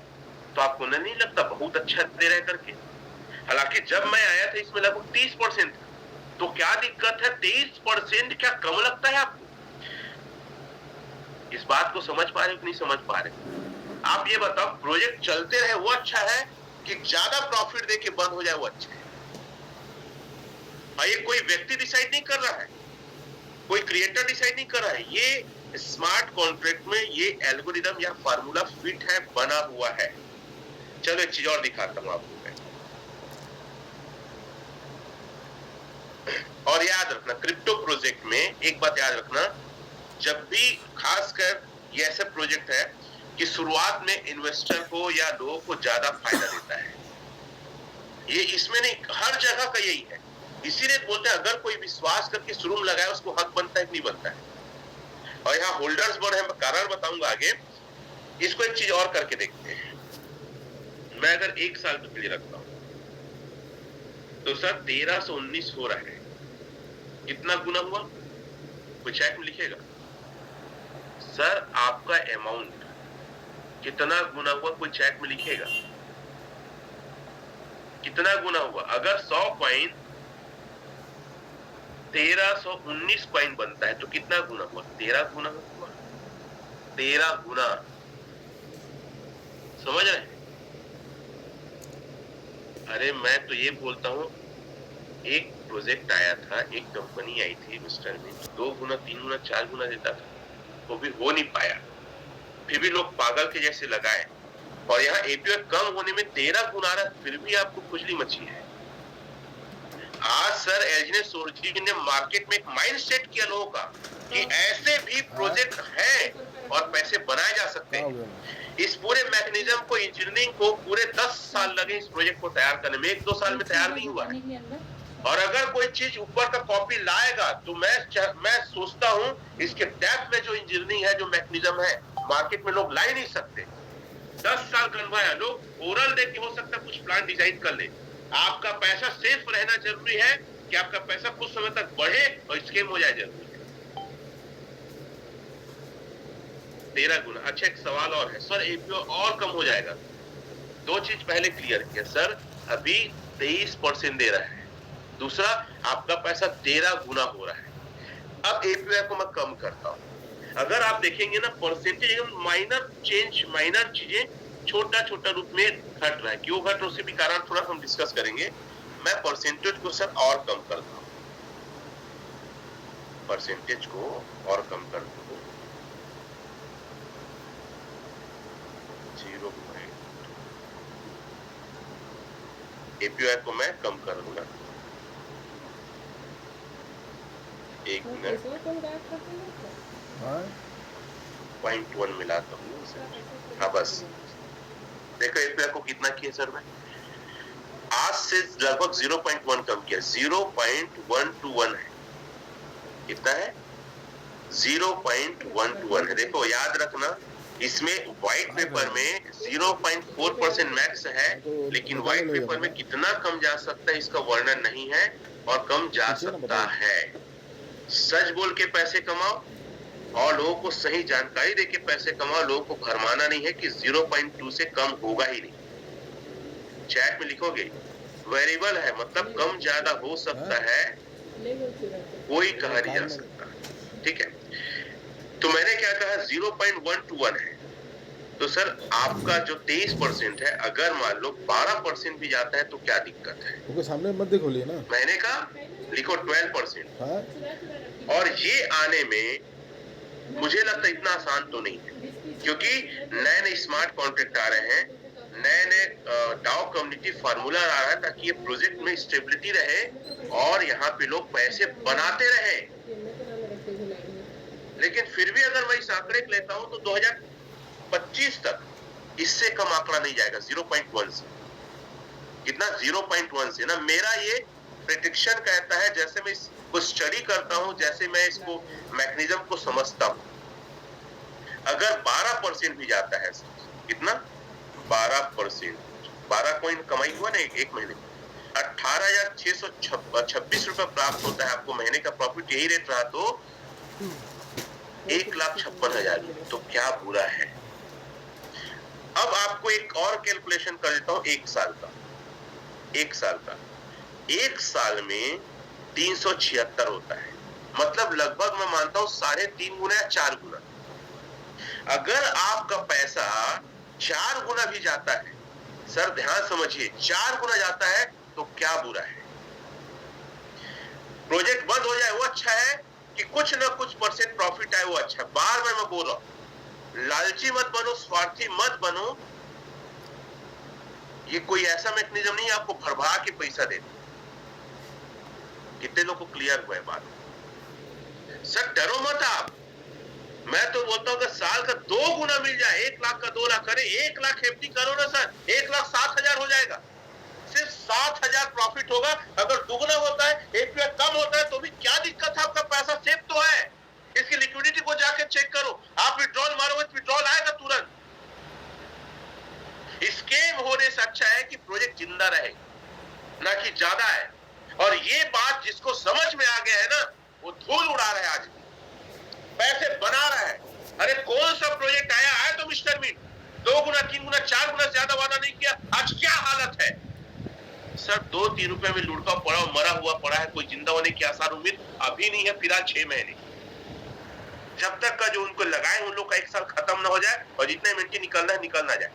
तो आपको नहीं लगता बहुत अच्छा दे रहा है करके। हालांकि जब मैं आया था इसमें लगभग 30%, तो क्या दिक्कत है, 23% क्या कम लगता है आपको? इस बात को समझ पा रहे हो कि नहीं समझ पा रहे? आप ये बताओ, प्रोजेक्ट चलते रहे वो अच्छा है कि ज्यादा प्रॉफिट देके बंद हो जाए वो अच्छा है? और ये कोई व्यक्ति डिसाइड नहीं कर रहा है, कोई क्रिएटर डिसाइड नहीं कर रहा है, ये स्मार्ट कॉन्ट्रैक्ट में ये एल्गोरिदम या फार्मूला फिट है, बना हुआ है। चलो एक चीज और दिखाता हूं आपको मैं। और याद रखना, क्रिप्टो प्रोजेक्ट में एक बात याद रखना, जब भी खासकर ये ऐसा प्रोजेक्ट है कि शुरुआत में इन्वेस्टर को या लोगों को ज्यादा फायदा देता है, ये इसमें नहीं, हर जगह का यही है। इसीलिए बोलते हैं अगर कोई विश्वास करके शुरू में लगाए उसको हक बनता है कि नहीं बनता है। और यहाँ होल्डर्स बढ़े हैं, कारण बताऊंगा आगे। इसको एक चीज और करके देखते हैं। मैं अगर 1 साल के लिए रखता हूं तो सर 1319 हो रहा है, कितना गुना हुआ कोई चैट में लिखेगा? सर आपका अमाउंट कितना गुना हुआ कोई चैट में लिखेगा? कितना गुना हुआ? अगर 100 कॉइन 1319 कॉइन बनता है तो कितना गुना हुआ? 13 गुना हुआ, 13 गुना। समझ रहे? अरे मैं तो ये बोलता हूं, एक प्रोजेक्ट आया था, एक कंपनी आई थी मिस्टर में, 2 गुना 3 गुना 4 गुना देता था, वो भी हो नहीं पाया। फिर भी लोग पागल के जैसे लगाए, और यहाँ एपीआई कम होने में 13 गुना रहा, फिर भी आपको खुजली मची है। आज सर एजनेस सोर्जी ने मार्केट में एक माइंड सेट किया लोगों का कि ऐसे भी प्रोजेक्ट हैं और पैसे बनाए जा सकते हैं। इस पूरे मैकेनिज्म को, इंजीनियरिंग को पूरे 10 साल लगे इस प्रोजेक्ट को तैयार करने में, 1-2 साल में तैयार नहीं हुआ है। और अगर कोई चीज ऊपर का कॉपी लाएगा तो मैं सोचता हूं इसके डेप्थ में जो इंजीनियरिंग है, जो मैकेनिज्म है, मार्केट में लोग ला ही नहीं सकते। 10 साल बनवाया, लोग ओरल दे के हो सकता है कुछ प्लान डिजाइन कर ले। आपका पैसा सेफ रहना जरूरी है कि आपका पैसा कुछ समय तक बढ़े और स्कैम हो जाए जरूरी है। 13 गुना। अच्छा एक सवाल और है सर, एपीओ और कम हो जाएगा? 2 चीज पहले क्लियर किया सर, अभी 23% दे रहा है, दूसरा आपका पैसा 13 गुना हो रहा है। अब एपीआई को मैं कम करता हूं। अगर आप देखेंगे ना परसेंटेज माइनर चेंज, माइनर चीजें छोटा छोटा रूप में घट रहा है। क्यों घट रहा है उससे भी कारण थोड़ा हम डिस्कस करेंगे। मैं परसेंटेज को सर और कम करता हूं, परसेंटेज को और कम करता हूं 0. एपीआई को मैं कम कर दूंगा। एक मिनट, 0.1 मिलाता हूँ। हाँ बस देखो एपीआई को कितना किया सर मैं, आज से लगभग 0.1 कम किया, 0.121 है। कितना है? 0.121 है। देखो याद रखना, इसमें व्हाइट पेपर में 0.4% मैक्स है, लेकिन व्हाइट पेपर में कितना कम जा सकता है इसका वर्णन नहीं है, और कम जा सकता है। सच बोल के पैसे कमाओ और लोगों को सही जानकारी देके पैसे कमाओ। लोगों को भरमाना नहीं है कि 0.2 से कम होगा ही नहीं। चैट में लिखोगे वेरिएबल है, मतलब कम ज्यादा हो सकता है, कोई कहा नहीं जा सकता। ठीक है, तो मैंने क्या कहा 0.121 है। तो सर आपका जो 23% है, अगर मान लो 12% भी जाता है तो क्या दिक्कत है? ओके, सामने मत देखो लिए ना, मैंने कहा लिखो 12%। हाँ और ये आने में मुझे लगता है इतना आसान तो नहीं है, क्योंकि नए नए स्मार्ट कॉन्ट्रैक्ट आ रहे हैं, नए नए डाउ कम्युनिटी फार्मूला आ रहा है, ताकि ये प्रोजेक्ट में स्टेबिलिटी रहे और यहाँ पे लोग पैसे बनाते रहे। लेकिन फिर भी अगर मैं इस आंकड़े को लेता हूं तो 2025 तक इससे कम आंकड़ा नहीं जाएगा 0.1 से। कितना? 0.1 से ना। मेरा ये प्रेडिक्शन कहता है, जैसे मैं इसको स्टडी करता हूं, जैसे मैं इसको मैकेनिज्म को समझता हूं, अगर 12% भी जाता है, कितना? 12%, 12 कॉइन कमाई हुआ ना एक महीने में, 18,626 रुपए प्राप्त होता है आपको महीने का प्रॉफिट। यही रेट रहा तो 1,56,000, तो क्या बुरा है। अब आपको एक और कैलकुलेशन कर देता हूं, एक साल का। एक साल में 376 होता है, मतलब लगभग मैं मानता हूं 3.5 गुना या 4 गुना। अगर आपका पैसा 4 गुना भी जाता है, सर ध्यान समझिए, 4 गुना जाता है तो क्या बुरा है। प्रोजेक्ट बंद हो जाए वो अच्छा है, कि कुछ ना कुछ परसेंट प्रॉफिट आए वो अच्छा है। बार बार मैं बोल रहा हूं, लालची मत बनो, स्वार्थी मत बनो। ये कोई ऐसा मैकेनिज्म नहीं है आपको भरभरा के पैसा दे। कितने लोग को क्लियर हुआ है बात? सर डरो मत आप। मैं तो बोलता हूं कि साल का 2 गुना मिल जाए, 1 लाख का 2 लाख करे, 1 लाख एफडी करो ना सर, 1,07,000 हो जाएगा। सिर्फ 7,000 प्रॉफिट होगा। अगर दुगना होता है, एपीआई कम होता है, तो भी क्या दिक्कत है? आपका पैसा सेफ तो है। इसकी लिक्विडिटी को जाके चेक करो। आप विड्रॉल मारोगे तो विड्रॉल आएगा तुरंत। स्कैम होने से अच्छा है कि प्रोजेक्ट जिंदा रहे, ना कि ज्यादा है। और ये बात जिसको समझ में आ गया है ना, वो धूल उड़ा रहा है, आज पैसे बना रहा है। अरे कौन सा प्रोजेक्ट आया तो मिस्टर मीट 2 गुना 3 गुना 4 गुना ज्यादा वादा नहीं किया। आज क्या हालत है सर? 2-3 रुपए में लुढ़का पड़ा, मरा हुआ पड़ा है। कोई जिंदा होने की आसार उम्मीद अभी नहीं है, फिलहाल 6 महीने। जब तक का जो उनको लगाए उन लोग का 1 साल खत्म ना हो जाए और जितने मिनट निकलना है निकल ना जाए।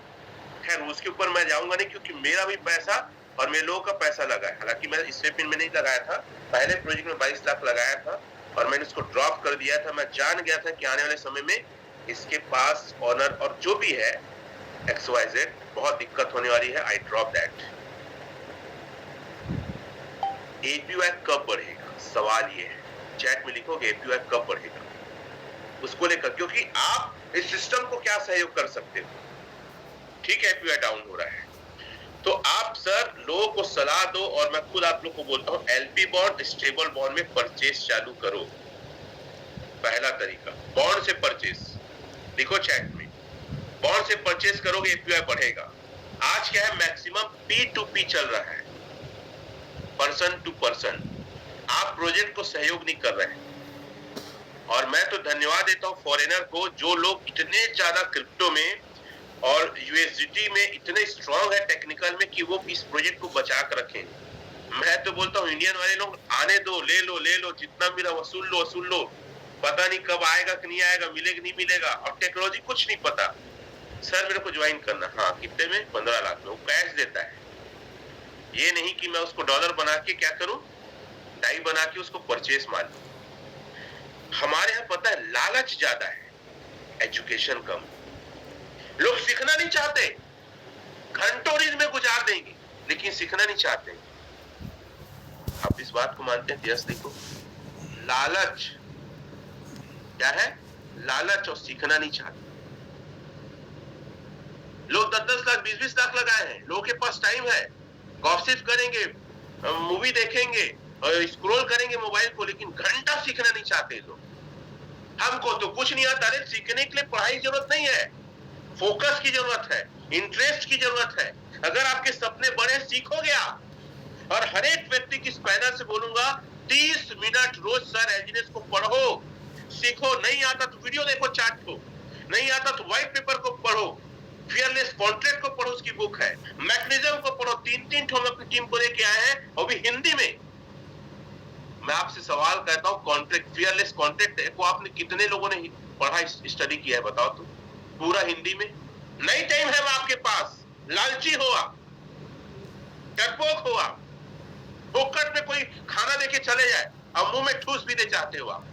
खैर उसके ऊपर मैं जाऊंगा नहीं, क्योंकि मेरा भी पैसा और मेरे लोगों का पैसा लगा है। हालांकि मैं इस पिन में नहीं लगाया था, पहले प्रोजेक्ट में 22 लाख लगाया था और मैंने इसको ड्रॉप कर दिया था। मैं जान गया था कि आने वाले समय में इसके पास ऑनर और जो भी है XYZ बहुत दिक्कत होने वाली है। आई ड्रॉप दैट। एपीआई कब बढ़ेगा, सवाल ये है। चैट में लिखोगे एपीआई कब बढ़ेगा, उसको लेकर, क्योंकि आप इस सिस्टम को क्या सहयोग कर सकते हो। ठीक है, एपीआई डाउन हो रहा है तो आप सर लोगों को सलाह दो, और मैं खुद आप लोग को बोलता हूं, एलपी बॉन्ड, स्टेबल बॉन्ड में परचेस चालू करो। पहला तरीका बॉन्ड से परचेस, लिखो चैट में, बॉन्ड से परचेस करोगे एपीआई बढ़ेगा। आज क्या है, मैक्सिमम P2P चल रहा है, पर्सन टू पर्सन। आप प्रोजेक्ट को सहयोग नहीं कर रहे हैं। और मैं तो धन्यवाद देता हूं फॉरेनर को, जो लोग इतने ज्यादा क्रिप्टो में और यूएसडीटी में इतने स्ट्रांग है टेक्निकल में, कि वो इस प्रोजेक्ट को बचा कर रखें। मैं तो बोलता हूँ इंडियन वाले लोग आने दो, ले लो, जितना मेरा वसूल लो, पता नहीं कब आएगा कि नहीं आएगा, मिलेगा नहीं मिलेगा, और टेक्नोलॉजी कुछ नहीं पता। सर मेरे को ज्वाइन करना, हाँ कितने में, 15 लाख में, वो कैश देता है। ये नहीं कि मैं उसको डॉलर बना के क्या करूं, डाई बना के उसको परचेस मान लूं। हमारे यहाँ पता है लालच ज्यादा है, एजुकेशन कम। लोग सीखना नहीं चाहते, घंटों रील में गुजार देंगे, लेकिन सीखना नहीं चाहते। आप इस बात को मानते हैं? यस, देखो लालच क्या है, लालच, और सीखना नहीं चाहते। लोग 10-10 लाख 20-20 लाख लगाए हैं, लोगों के पास टाइम है, गॉसिप करेंगे, मूवी देखेंगे और स्क्रॉल करेंगे मोबाइल को, लेकिन घंटा सीखना नहीं चाहते लोग। हमको तो कुछ नहीं आता। अरे सीखने के लिए पढ़ाई की जरूरत नहीं है, फोकस की जरूरत है, इंटरेस्ट की जरूरत है। अगर आपके सपने बड़े, सीखोगे आप। और हर एक व्यक्ति की पैनल से बोलूंगा 30 मिनट रोज सर एलजीएस को पढ़ो, सीखो। नहीं आता तो वीडियो देखो, चार्ट को नहीं आता तो व्हाइट पेपर को पढ़ो, फियरलेस कॉन्ट्रैक्ट को पढ़ो, उसकी बुक है, मैकेनिज्म को पढ़ो। 3-3 ठो हम अपनी टीम को लेके आए हैं, और भी हिंदी में। मैं आपसे सवाल करता हूँ, कॉन्ट्रैक्ट, फियरलेस कॉन्ट्रैक्ट को आपने कितने लोगों ने पढ़ा, स्टडी किया है, बताओ तो, पूरा हिंदी में? नहीं टाइम है आपके पास, लालची हो आप, डरपोक हो आप, फोकट में कोई खाना देके चले जाए और मुंह में ठूस भी दे चाहते हो आप।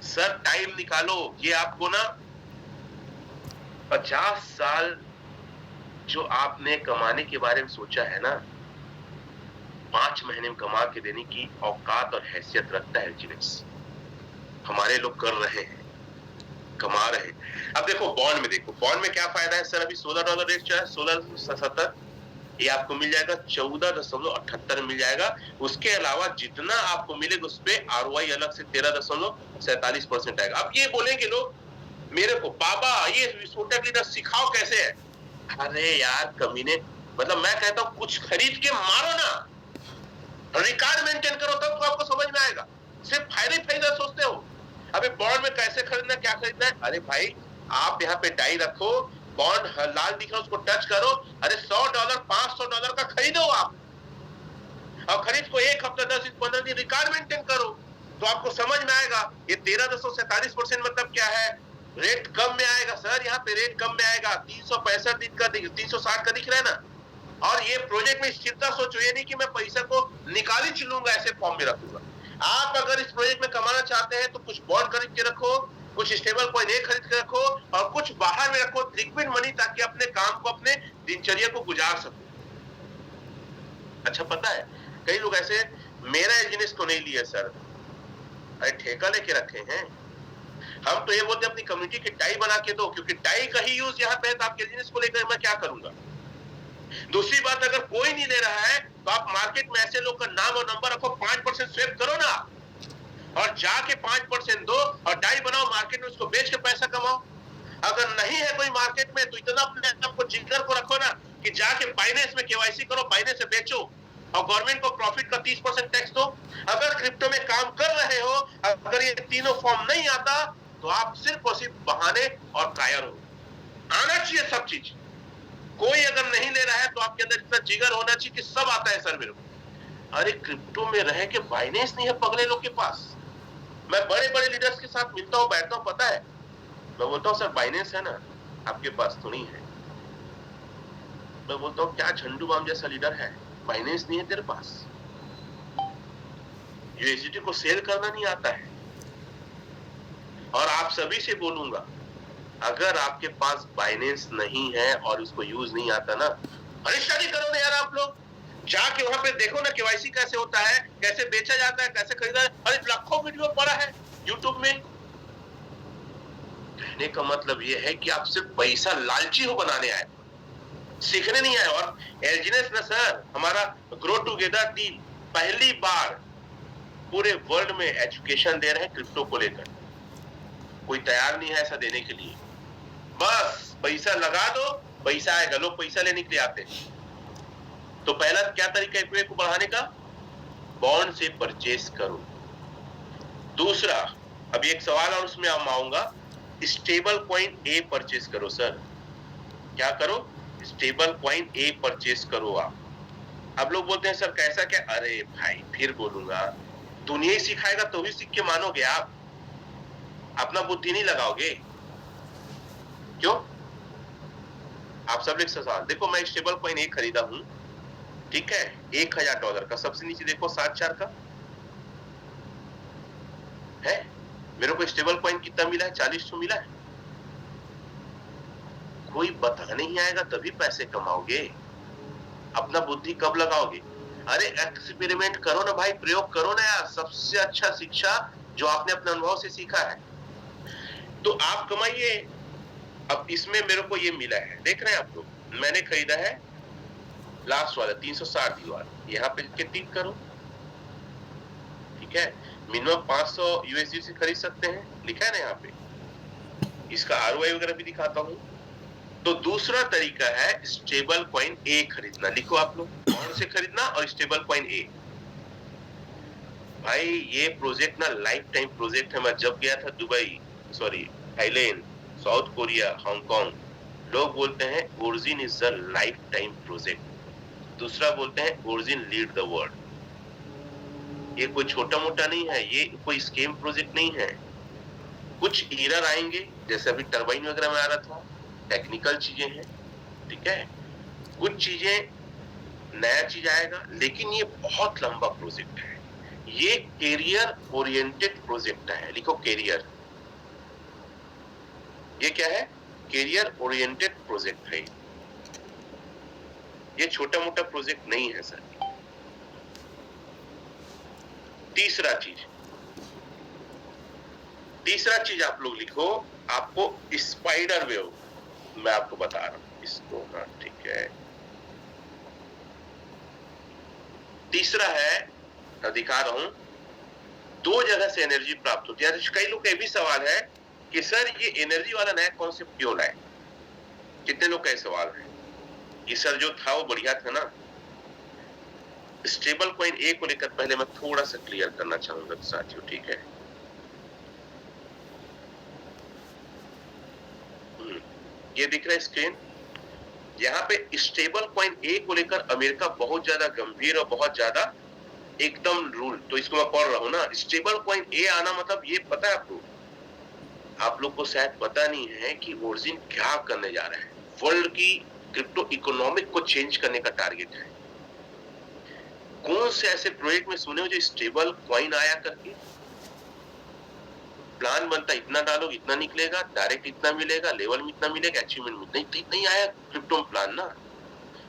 सर टाइम निकालो। ये आपको ना 50 साल जो आपने कमाने के बारे में सोचा है ना, 5 महीने में कमा के देने की औकात और हैसियत रखता है एलजीएस। हमारे लोग कर रहे हैं, कमा रहे हैं। अब देखो बॉन्ड में, देखो बॉन्ड में क्या फायदा है सर, अभी $16 रेट चला है, 16.70, ये आपको मिल जाएगा 14.78 मिल जाएगा। उसके अलावा जितना आपको मिलेगा उस पे आरओआई अलग से 13.47% आएगा। अब ये बोलेंगे लोग मेरे को, बाबा ये विस्फोटक लीडर सिखाओ कैसे है। अरे यार कमीने, मतलब मैं कहता हूँ कुछ खरीद के मारो ना, रिकॉर्ड मेंटेन करो, तब तो आपको समझ में आएगा। सिर्फ फायदा सोचते हो। अबे बॉन्ड में कैसे खरीदना, क्या खरीदना है? अरे भाई आप यहाँ पे डाई रखो, बॉन्ड लाल दिख रहा है उसको टच करो, अरे $100 $500 का खरीदो आप, और खरीद को 1 हफ्ता 10 दिन 15 दिन रिकॉर्ड मेंटेन करो, तो आपको समझ में आएगा। ये 13.47% मतलब क्या है, रेट कम में आएगा सर। यहाँ पे रेट कम में आएगा, 365 दिन का 360 का दिख रहा है ना। और ये प्रोजेक्ट में स्थिरता सोचो, ये नहीं कि मैं पैसा को निकाल ही चलूंगा, ऐसे फॉर्म में रखूंगा। आप अगर इस प्रोजेक्ट में कमाना चाहते हैं तो कुछ बॉन्ड खरीद के रखो, कुछ स्टेबल कॉइन ए खरीद के रखो, और कुछ बाहर में रखो लिक्विड मनी, ताकि अपने काम को, अपने दिनचर्या को गुजार सको। अच्छा पता है कई लोग ऐसे, मेरा एलजीएस तो नहीं लिया सर, अरे ठेका लेके रखे हैं। हम तो ये बोलते हैं अपनी कम्युनिटी की टाई बना के दो, क्योंकि टाई का ही यूज यहाँ पे है, तो आपके एलजीएस को लेकर मैं क्या करूंगा। दूसरी बात, अगर कोई नहीं ले रहा है तो आप मार्केट में ऐसे लोग का नाम और नंबर रखो, 5% स्वेप करो ना, और जाके 5% दो और डाई बनाओ, मार्केट में उसको बेच के पैसा कमाओ। अगर नहीं है कोई मार्केट में तो इतना अपने आपको जिगर को रखो ना कि जाके बाइनेंस में केवाईसी करो, बाइनेंस से बेचो, और गवर्नमेंट को प्रॉफिट का 30% टैक्स दो। अगर क्रिप्टो में काम कर रहे हो, अगर ये तीनों फॉर्म नहीं आता, तो आप सिर्फ और सिर्फ बहाने और कायर हो। आना चाहिए सब चीज। कोई अगर नहीं ले रहा है तो आपके अंदर इतना जिगर होना चाहिए कि सब आता है सर मेरे को। अरे क्रिप्टो में रह के बाइनेंस नहीं है पगले लोग के पास। मैं बड़े बड़े लीडर्स के साथ मिलता हूँ, बैठता हूँ, पता है मैं बोलता हूँ सर बाइनेंस है ना, आपके पास तो नहीं है। मैं बोलता हूँ क्या झंडू बाम जैसा लीडर है, बाइनेंस नहीं है तेरे पास, यूएसडीटी को सेल करना नहीं आता है। और आप सभी से बोलूंगा, अगर आपके पास बाइनेंस नहीं है और उसको यूज नहीं आता ना, अरे स्टडी करो ना यार। आप लोग जाके वहां पे देखो ना केवाईसी कैसे होता है, कैसे बेचा जाता है, कैसे खरीदा है। अरे लाखों वीडियो पड़ा है यूट्यूब में। कहने का मतलब ये है कि आप सिर्फ पैसा लालची हो बनाने आए, सीखने नहीं आए। और एलजीएस ना सर, हमारा ग्रो टुगेदर टीम पहली बार पूरे वर्ल्ड में एजुकेशन दे रहे हैं क्रिप्टो को लेकर। कोई तैयार नहीं है ऐसा देने के लिए। बस पैसा लगा दो, पैसा आएगा। लोग पैसा लेने के लिए आते हैं। तो पहला क्या तरीका है को बढ़ाने का, बॉन्ड से परचेस करो। दूसरा, अभी एक सवाल और उसमें हम आऊंगा, स्टेबल कॉइन ए परचेस करो। सर क्या करो, स्टेबल कॉइन ए परचेस करो आप। अब लोग बोलते हैं सर कैसा क्या, अरे भाई फिर बोलूंगा, दुनिया ही सिखाएगा तो भी सीख के मानोगे आप, अपना बुद्धि नहीं लगाओगे क्यों? आप सब एक सवाल देखो, मैं स्टेबल कॉइन एक खरीदा हूं, ठीक है, $1000 का, सबसे नीचे देखो 7/4 का है, मेरे को स्टेबल कॉइन कितना मिला है, 40 मिला है। कोई बताने ही आएगा तभी पैसे कमाओगे, अपना बुद्धि कब लगाओगे? अरे एक्सपेरिमेंट करो ना भाई, प्रयोग करो ना यार, सबसे अच्छा शिक्षा जो आपने अपने अनुभव से सीखा है, तो आप कमाइए। अब इसमें मेरे को ये मिला है, देख रहे हैं आप लोग, मैंने खरीदा है लास्ट वाला 360 वाला, यहाँ पे टिक करो, ठीक है, मिनिमम 500 यूएसडी से खरीद सकते हैं, लिखा है ना यहाँ पे, इसका आरओआई वगैरह भी दिखाता हूँ। तो दूसरा तरीका है स्टेबल कॉइन ए खरीदना, लिखो आप लोग, कौन से खरीदना, और स्टेबल कॉइन ए। भाई ये प्रोजेक्ट ना लाइफ टाइम प्रोजेक्ट है। मैं जब गया था Dubai, sorry Thailand, south Korea, Hong Kong, लोग बोलते हैं origin is the life time project, दूसरा बोलते हैं ओरिजिन लीड द वर्ल्ड। ये कोई छोटा मोटा नहीं है, ये कोई स्कीम प्रोजेक्ट नहीं है। कुछ एरर आएंगे, जैसे अभी टरबाइन वगैरह में आ रहा था, टेक्निकल चीजें हैं, ठीक है, कुछ चीजें नया चीज आएगा, लेकिन ये बहुत लंबा प्रोजेक्ट है, ये कैरियर ओरिएंटेड प्रोजेक्ट है, लिखो कैरियर, ये क्या है, कैरियर ओरिएंटेड प्रोजेक्ट है, ये छोटा मोटा प्रोजेक्ट नहीं है सर। तीसरा चीज आप लोग लिखो, आपको स्पाइडर वेव, मैं आपको बता रहा हूं इसको, हाँ ठीक है। तीसरा है, दिखा रहा हूं, 2 जगह से एनर्जी प्राप्त होती है। कई लोग का ये भी सवाल है कि सर ये एनर्जी वाला नया कॉन्सेप्ट क्यों लाए, कितने लोग का ये सवाल है कि सर जो था वो बढ़िया था ना। स्टेबल कॉइन ए को लेकर पहले मैं थोड़ा सा क्लियर करना चाहूंगा साथियों, ठीक है। ये दिख रहा है स्क्रीन, यहाँ पे स्टेबल कॉइन ए को लेकर अमेरिका बहुत ज्यादा गंभीर और बहुत ज्यादा एकदम रूल, तो इसको मैं पढ़ रहा हूं ना, स्टेबल कॉइन ए आना मतलब ये पता है आपको, आप लोग को शायद पता नहीं है कि ओरिजिन क्या करने जा रहा है, वर्ल्ड की क्रिप्टो इकोनॉमिक को चेंज करने का टारगेट है। कौन से ऐसे प्रोजेक्ट में सुने हो जो स्टेबल कॉइन आया करके, प्लान बनता इतना डालो इतना निकलेगा, डायरेक्ट इतना मिलेगा, लेवल में इतना मिलेगा, अचीवमेंट में नहीं आया क्रिप्टो प्लान ना।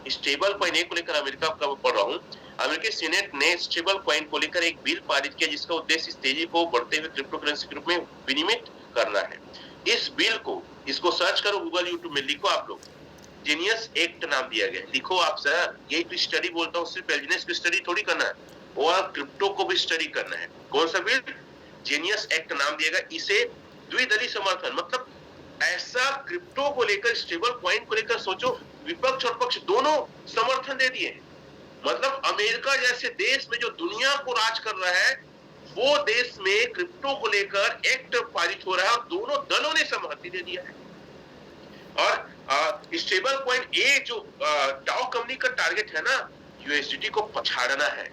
स्टेबल कॉइन को लेकर अमेरिका का पढ़ रहा हूँ, अमेरिकी सीनेट ने स्टेबल कॉइन को लेकर एक बिल पारित किया जिसका उद्देश्य इस तेजी को बढ़ते हुए क्रिप्टो करेंसी के रूप में विनियमित करना है। इस बिल को, इसको सर्च करो गूगल यूट्यूब में, लिखो आप लोग, जीनियस एक्ट नाम दिया गया, लिखो आप सर, ये तो स्टडी बोलता हूँ, सिर्फ बिजनेस की स्टडी थोड़ी करना है, और क्रिप्टो को भी स्टडी करना है। कौन सा बिल, जीनियस एक्ट नाम दिया गया। इसे द्विदलीय समर्थन, मतलब ऐसा क्रिप्टो को लेकर, स्टेबल कॉइन को लेकर सोचो, विपक्ष और पक्ष दोनों समर्थन दे दिए। मतलब अमेरिका जैसे देश में जो दुनिया को राज कर रहा है, वो देश में क्रिप्टो को लेकर एक्ट पारित हो रहा है और दोनों दलों ने सहमति दे दिया है। और स्टेबल कॉइन ए जो डाउ कंपनी का टारगेट है ना, यूएसडीटी को पछाड़ना है।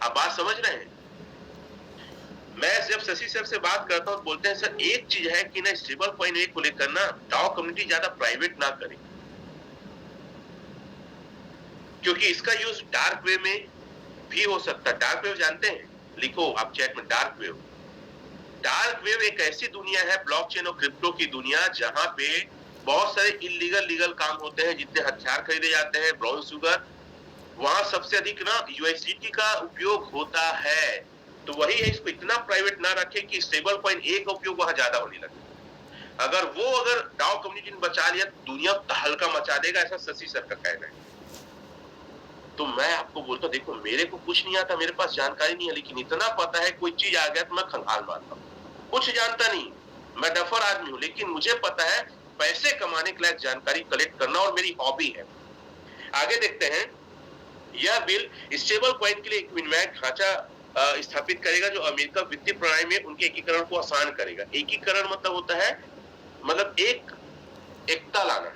आप बात समझ रहे हैं? मैं जब शशि सर से बात करता हूं, बोलते हैं सर एक चीज है कि ना स्टेबल कॉइन ए को लेकर ना डाउ कम्युनिटी ज्यादा प्राइवेट ना करे, क्योंकि इसका यूज डार्क वेब में भी हो सकता है। डार्क वेब जानते हैं? लिखो आप चैट में, डार्क वेब। डार्क वेब एक ऐसी दुनिया है, ब्लॉकचेन और क्रिप्टो की दुनिया, जहां पे बहुत सारे इलीगल लीगल काम होते हैं, जितने हथियार खरीदे जाते हैं, ब्राउन शुगर, वहां सबसे अधिक ना यूएसडीटी का उपयोग होता है। तो वही है, इसको इतना प्राइवेट ना रखे कि स्टेबल कॉइन ए का उपयोग वहां ज्यादा होने लगे। अगर डाउ कम्युनिटी ने बचा लिया तो दुनिया तहलका मचा देगा, ऐसा शशि सर का कहना है। तो मैं आपको बोलता हूं, देखो मेरे को कुछ नहीं आता, मेरे पास जानकारी नहीं है, लेकिन इतना पता है कोई चीज आ गया तो मैं खंगाल मारता हूं। कुछ जानता नहीं, मैं डफर आदमी हूं, लेकिन मुझे पता है पैसे कमाने के लिए जानकारी कलेक्ट करना और मेरी हॉबी है। आगे देखते हैं। यह बिल स्टेबल कॉइन के लिए एक विनिमय ढांचा स्थापित करेगा जो अमेरिका वित्तीय प्रणाली में उनके एकीकरण को आसान करेगा। एकीकरण मतलब होता है, मतलब एक एकता लाना।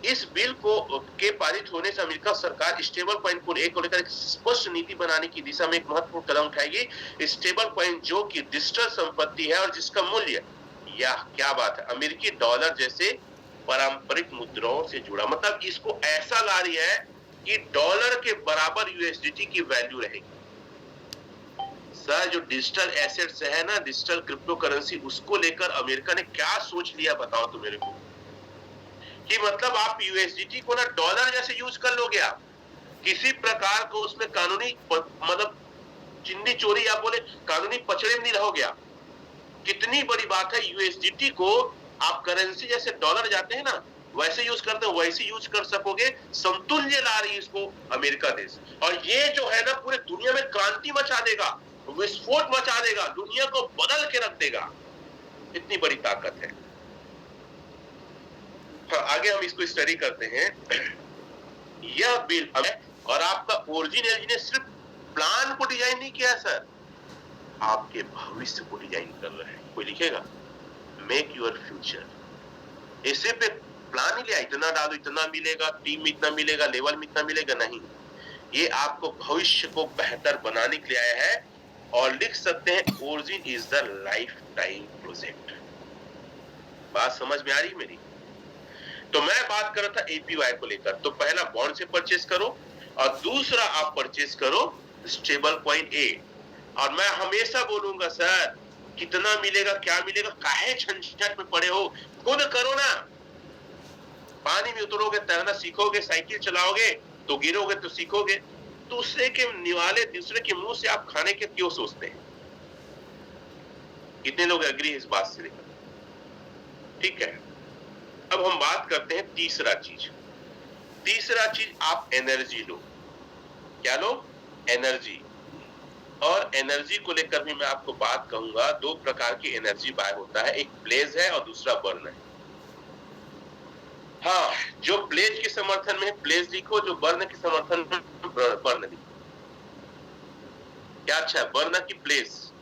इस बिल को के पारित होने से अमेरिका सरकार स्टेबल कॉइन को लेकर एक स्पष्ट नीति बनाने की दिशा में एक महत्वपूर्ण कदम उठाएगी। स्टेबल कॉइन जो कि डिजिटल संपत्ति है और जिसका मूल्य, यह क्या बात है, अमेरिकी डॉलर जैसे पारंपरिक मुद्राओं से जुड़ा, मतलब इसको ऐसा ला रही है कि डॉलर के बराबर यूएसडीटी की वैल्यू रहेगी। सर जो डिजिटल एसेट्स है ना, डिजिटल क्रिप्टो करेंसी, उसको लेकर अमेरिका ने क्या सोच लिया बताओ तो मेरे को, कि मतलब आप यूएसडीटी को ना डॉलर जैसे यूज कर लोगे, आप किसी प्रकार को उसमें कानूनी मतलब चिंदी चोरी आप बोले कानूनी पचड़े में नहीं रहोगे आप। कितनी बड़ी बात है, यूएसडीटी को आप करेंसी जैसे डॉलर जाते हैं ना वैसे यूज करते हो, वैसे यूज कर सकोगे। समतुल्य ला रही है इसको अमेरिका देश, और ये जो है ना पूरे दुनिया में क्रांति मचा देगा, विस्फोट मचा देगा, दुनिया को बदल के रख देगा, इतनी बड़ी ताकत है। हाँ, आगे हम इसको स्टडी करते हैं। यह बिल और आपका ओरिजिन ने सिर्फ प्लान को डिजाइन नहीं किया सर, आपके भविष्य को डिजाइन कर रहे हैं। कोई लिखेगा मेक योर फ्यूचर, ऐसे पे प्लान ही लिया, इतना डालो इतना मिलेगा, टीम में इतना मिलेगा, लेवल में इतना मिलेगा, नहीं, ये आपको भविष्य को बेहतर बनाने के लिए आया है। और लिख सकते हैं origin is the life time project. बात समझ में आ रही मेरी? तो मैं बात कर रहा था एपीवाई को लेकर, तो पहला बॉन्ड से परचेस करो और दूसरा आप परचेस करो स्टेबल कॉइन ए। और मैं हमेशा बोलूंगा सर कितना मिलेगा क्या मिलेगा, काहे झंझट में पड़े हो, खुद करो ना। पानी में उतरोगे तैरना सीखोगे, साइकिल चलाओगे तो गिरोगे तो सीखोगे। दूसरे के निवाले दूसरे के मुंह से आप खाने के क्यों सोचते हैं? कितने लोग एग्री इस बात से लेकर? ठीक है, अब हम बात करते हैं तीसरा चीज। आप एनर्जी लो। क्या लो? एनर्जी। और एनर्जी को लेकर भी मैं आपको बात कहूंगा, दो प्रकार की एनर्जी बाय होता है, एक प्लेज है और दूसरा बर्न है। हाँ, जो प्लेज के समर्थन में प्लेज लिखो, जो बर्न के समर्थन में बर्न लिखो। क्या अच्छा है, बर्न की प्लेज।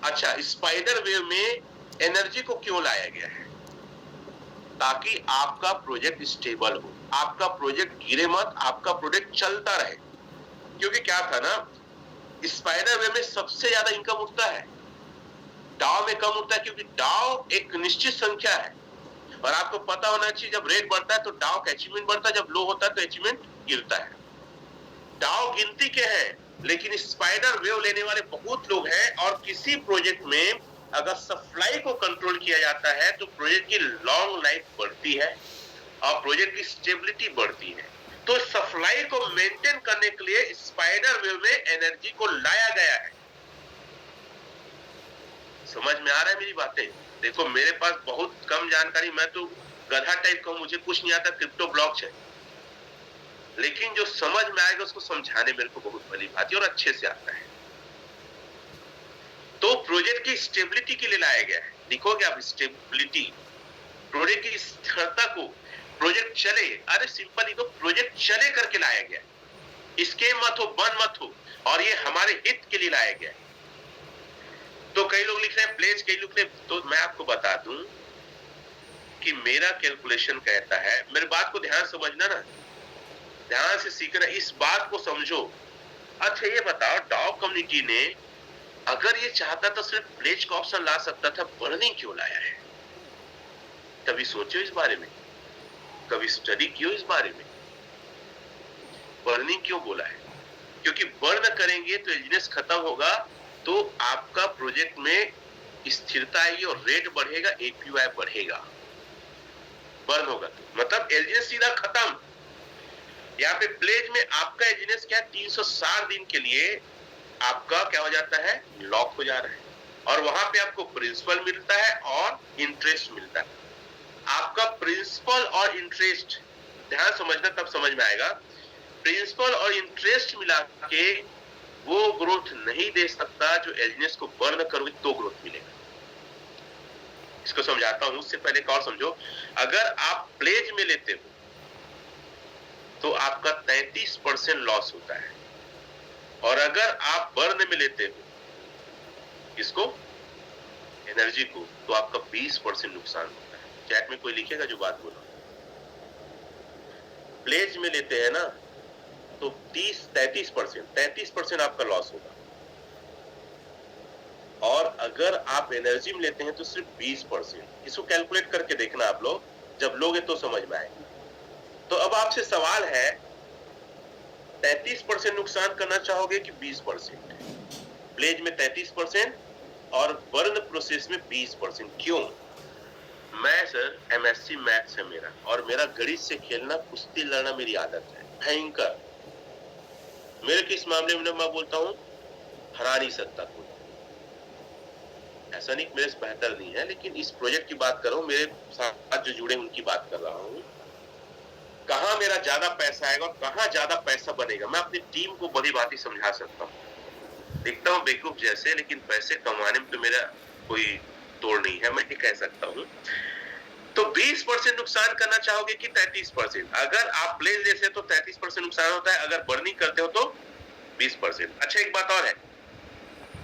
अच्छा, स्पाइडर वेव में एनर्जी को क्यों लाया गया है? ताकि आपका प्रोजेक्ट स्टेबल हो, आपका प्रोजेक्ट गिरे मत, आपका प्रोजेक्ट चलता रहे। क्योंकि क्या था ना, स्पाइडर वेव में सबसे ज्यादा इनकम उठता है, डाउ में कम उठता है, क्योंकि डाउ एक निश्चित संख्या है। और आपको पता होना चाहिए जब रेट बढ़ता है तो डाउ का अचीवमेंट बढ़ता है, जब लो होता है तो अचीवमेंट गिरता है। डाउ गिनती के हैं, लेकिन स्पाइडर वेव लेने वाले बहुत लोग हैं। और किसी प्रोजेक्ट में अगर सप्लाई को कंट्रोल किया जाता है तो प्रोजेक्ट की लॉन्ग लाइफ बढ़ती है और प्रोजेक्ट की स्टेबिलिटी बढ़ती है। तो सप्लाई को मेंटेन करने के लिए स्पाइडर वेव में एनर्जी को लाया गया है। समझ में आ रहा है मेरी बातें? देखो मेरे पास बहुत कम जानकारी, मैं तो गधा टाइप का, मुझे कुछ नहीं आता क्रिप्टो ब्लॉकचेन, लेकिन जो समझ में आएगा उसको समझाने मेरे को बहुत भली भांति और अच्छे से आता है। तो प्रोजेक्ट की स्टेबिलिटी के लिए लाया गया है। लिखोगे आप स्टेबिलिटी, प्रोजेक्ट की स्थिरता को, प्रोजेक्ट चले, अरे सिंपल लिखो, प्रोजेक्ट चले करके लाया गया। इसके मत हो, बन मत हो, और ये हमारे हित के लिए लाया गया। तो कई लोग लिख रहे हैं प्लेज, कई लोग, तो मैं आपको बता दूं कि मेरा कैलकुलेशन कहता है, मेरी बात को ध्यान समझना ना, ध्यान से सीखना, इस बात को समझो। अच्छा ये बताओ, डाउ कम्युनिटी ने अगर ये चाहता तो सिर्फ प्लेज का ऑप्शन ला सकता था, बर्निंग क्यों लाया है? कभी सोचो इस बारे में, कभी स्टडी कियो इस बारे में, बर्निंग क्यों बोला है? क्योंकि बर्न करेंगे तो एलजीएस खत्म होगा, तो आपका प्रोजेक्ट में स्थिरता आएगी और रेट बढ़ेगा, एपीवाई बढ़ेगा। बर्न होगा तो मतलब एलजीएस सीधा खत्म। यहाँ पे प्लेज में आपका एलजीएस क्या है, 360 दिन के लिए आपका क्या हो जाता है, लॉक हो जा रहा है। और वहां पे आपको प्रिंसिपल मिलता है और इंटरेस्ट मिलता है। आपका प्रिंसिपल और इंटरेस्ट, ध्यान समझना तब समझ में आएगा, प्रिंसिपल और इंटरेस्ट मिला के वो ग्रोथ नहीं दे सकता जो एलजीएस को बर्न करोगे तो ग्रोथ मिलेगा। इसको समझाता हूं, उससे पहले और समझो। अगर आप प्लेज में लेते हो तो आपका 33% लॉस होता है, और अगर आप बर्न में लेते हो इसको, एनर्जी को, तो आपका 20% नुकसान होता है। चैट में कोई लिखेगा जो बात बोला? प्लेज में लेते हैं ना तो 33% आपका लॉस होगा, और अगर आप एनर्जी में लेते हैं तो सिर्फ 20%। इसको कैलकुलेट करके देखना आप लोग, जब लोगे तो समझ में आएगा। तो अब आपसे सवाल है, 33% नुकसान करना चाहोगे कि 20%? प्लेज में 33% और बर्न प्रोसेस में 20%। क्यों? मैं सर एमएससी मैथ्स है मेरा, और मेरा गणित से खेलना, कुश्ती लड़ना मेरी आदत है भयंकर। मेरे किस मामले में मैं बोलता हूं, हरा नहीं सकता कोई। ऐसा नहीं मेरे से बेहतर नहीं है, लेकिन इस प्रोजेक्ट की बात कर रहा हूं, मेरे साथ जो जुड़े उनकी बात कर रहा हूं। कहां मेरा ज्यादा पैसा आएगा और कहां ज्यादा पैसा बनेगा, मैं अपनी टीम को बड़ी बात ही समझा सकता हूं। दिखता हूं बेवकूफ जैसे, लेकिन पैसे कमाने में तो मेरा कोई तोड़ नहीं है, मैं ये कह सकता हूं। तो 20% नुकसान करना चाहोगे कि 33%? अगर आप प्लेज लेते तो 33% नुकसान होता है, अगर बर्निंग करते हो तो 20%। अच्छा, एक बात और है,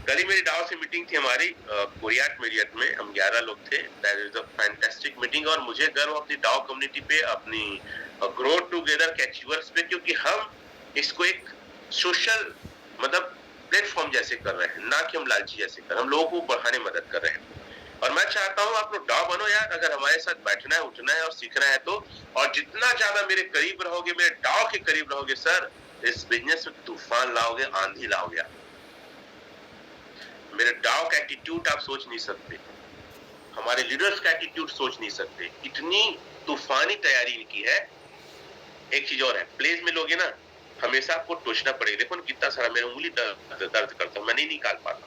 कल ही मेरी डाव से मीटिंग थी हमारी कोरियाट मेरियट में, हम 11 लोग थे। That is a fantastic meeting, और मुझे गर्व अपनी डाव कम्युनिटी पे, अपनी ग्रो टुगेदर के अचीवर्स पे, क्योंकि हम इसको एक सोशल मतलब प्लेटफॉर्म जैसे कर रहे हैं, ना कि हम लालची जैसे कर रहे हैं। हम लोगों को बढ़ाने मदद कर रहे हैं, और मैं चाहता हूं आप लोग डाव बनो यार, अगर हमारे साथ बैठना है, उठना है और सीखना है तो। और जितना ज्यादा मेरे करीब रहोगे, मेरे डाव के करीब रहोगे सर, इस बिजनेस में तूफान लाओगे, आंधी लाओगे आप। मेरे डाव का एटीट्यूड आप सोच नहीं सकते, हमारे लीडर्स का एटीट्यूड सोच नहीं सकते, इतनी तूफानी तैयारी इनकी है। एक चीज और है, प्लेज में लोगे ना, हमेशा आपको टोचना पड़ेगा। देखो ना कितना सारा मेरा उंगली दर्द करता हूं, मैं नहीं निकाल पाता।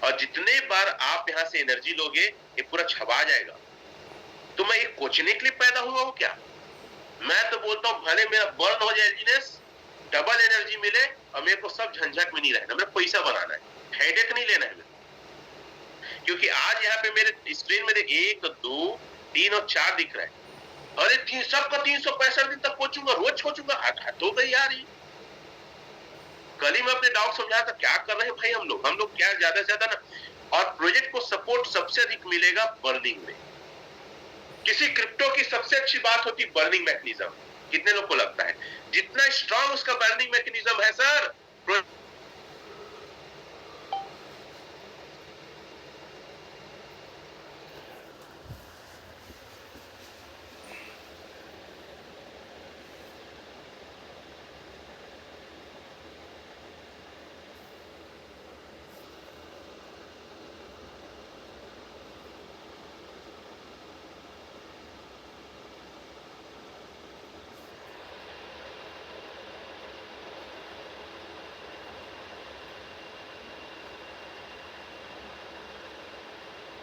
और जितने बार आप यहाँ से एनर्जी लोगे, ये पूरा छबा जाएगा। तो मैं ये कोचने के लिए पैदा हुआ हूं क्या? मैं तो बोलता हूं भले मेरा बर्न हो जाए एनर्जीनेस, डबल एनर्जी मिले, और मेरे को सब झंझट में नहीं रहना, मेरा पैसा बनाना है, हेडेक नहीं लेना है। क्योंकि आज यहाँ पे मेरे स्क्रीन में 1 2 3 और 4 दिख रहा है। अरे सबका 365 दिन तक कोचूंगा, रोज कोचूंगा, हद हो गई यार। कल ही मैं अपने डाउट समझाया था, क्या कर रहे हैं भाई हम लोग क्या ज्यादा से ज्यादा ना। और प्रोजेक्ट को सपोर्ट सबसे अधिक मिलेगा बर्निंग में। किसी क्रिप्टो की सबसे अच्छी बात होती बर्निंग मैकेनिज्म। कितने लोग को लगता है जितना स्ट्रांग उसका बर्निंग मैकेनिज्म है सर,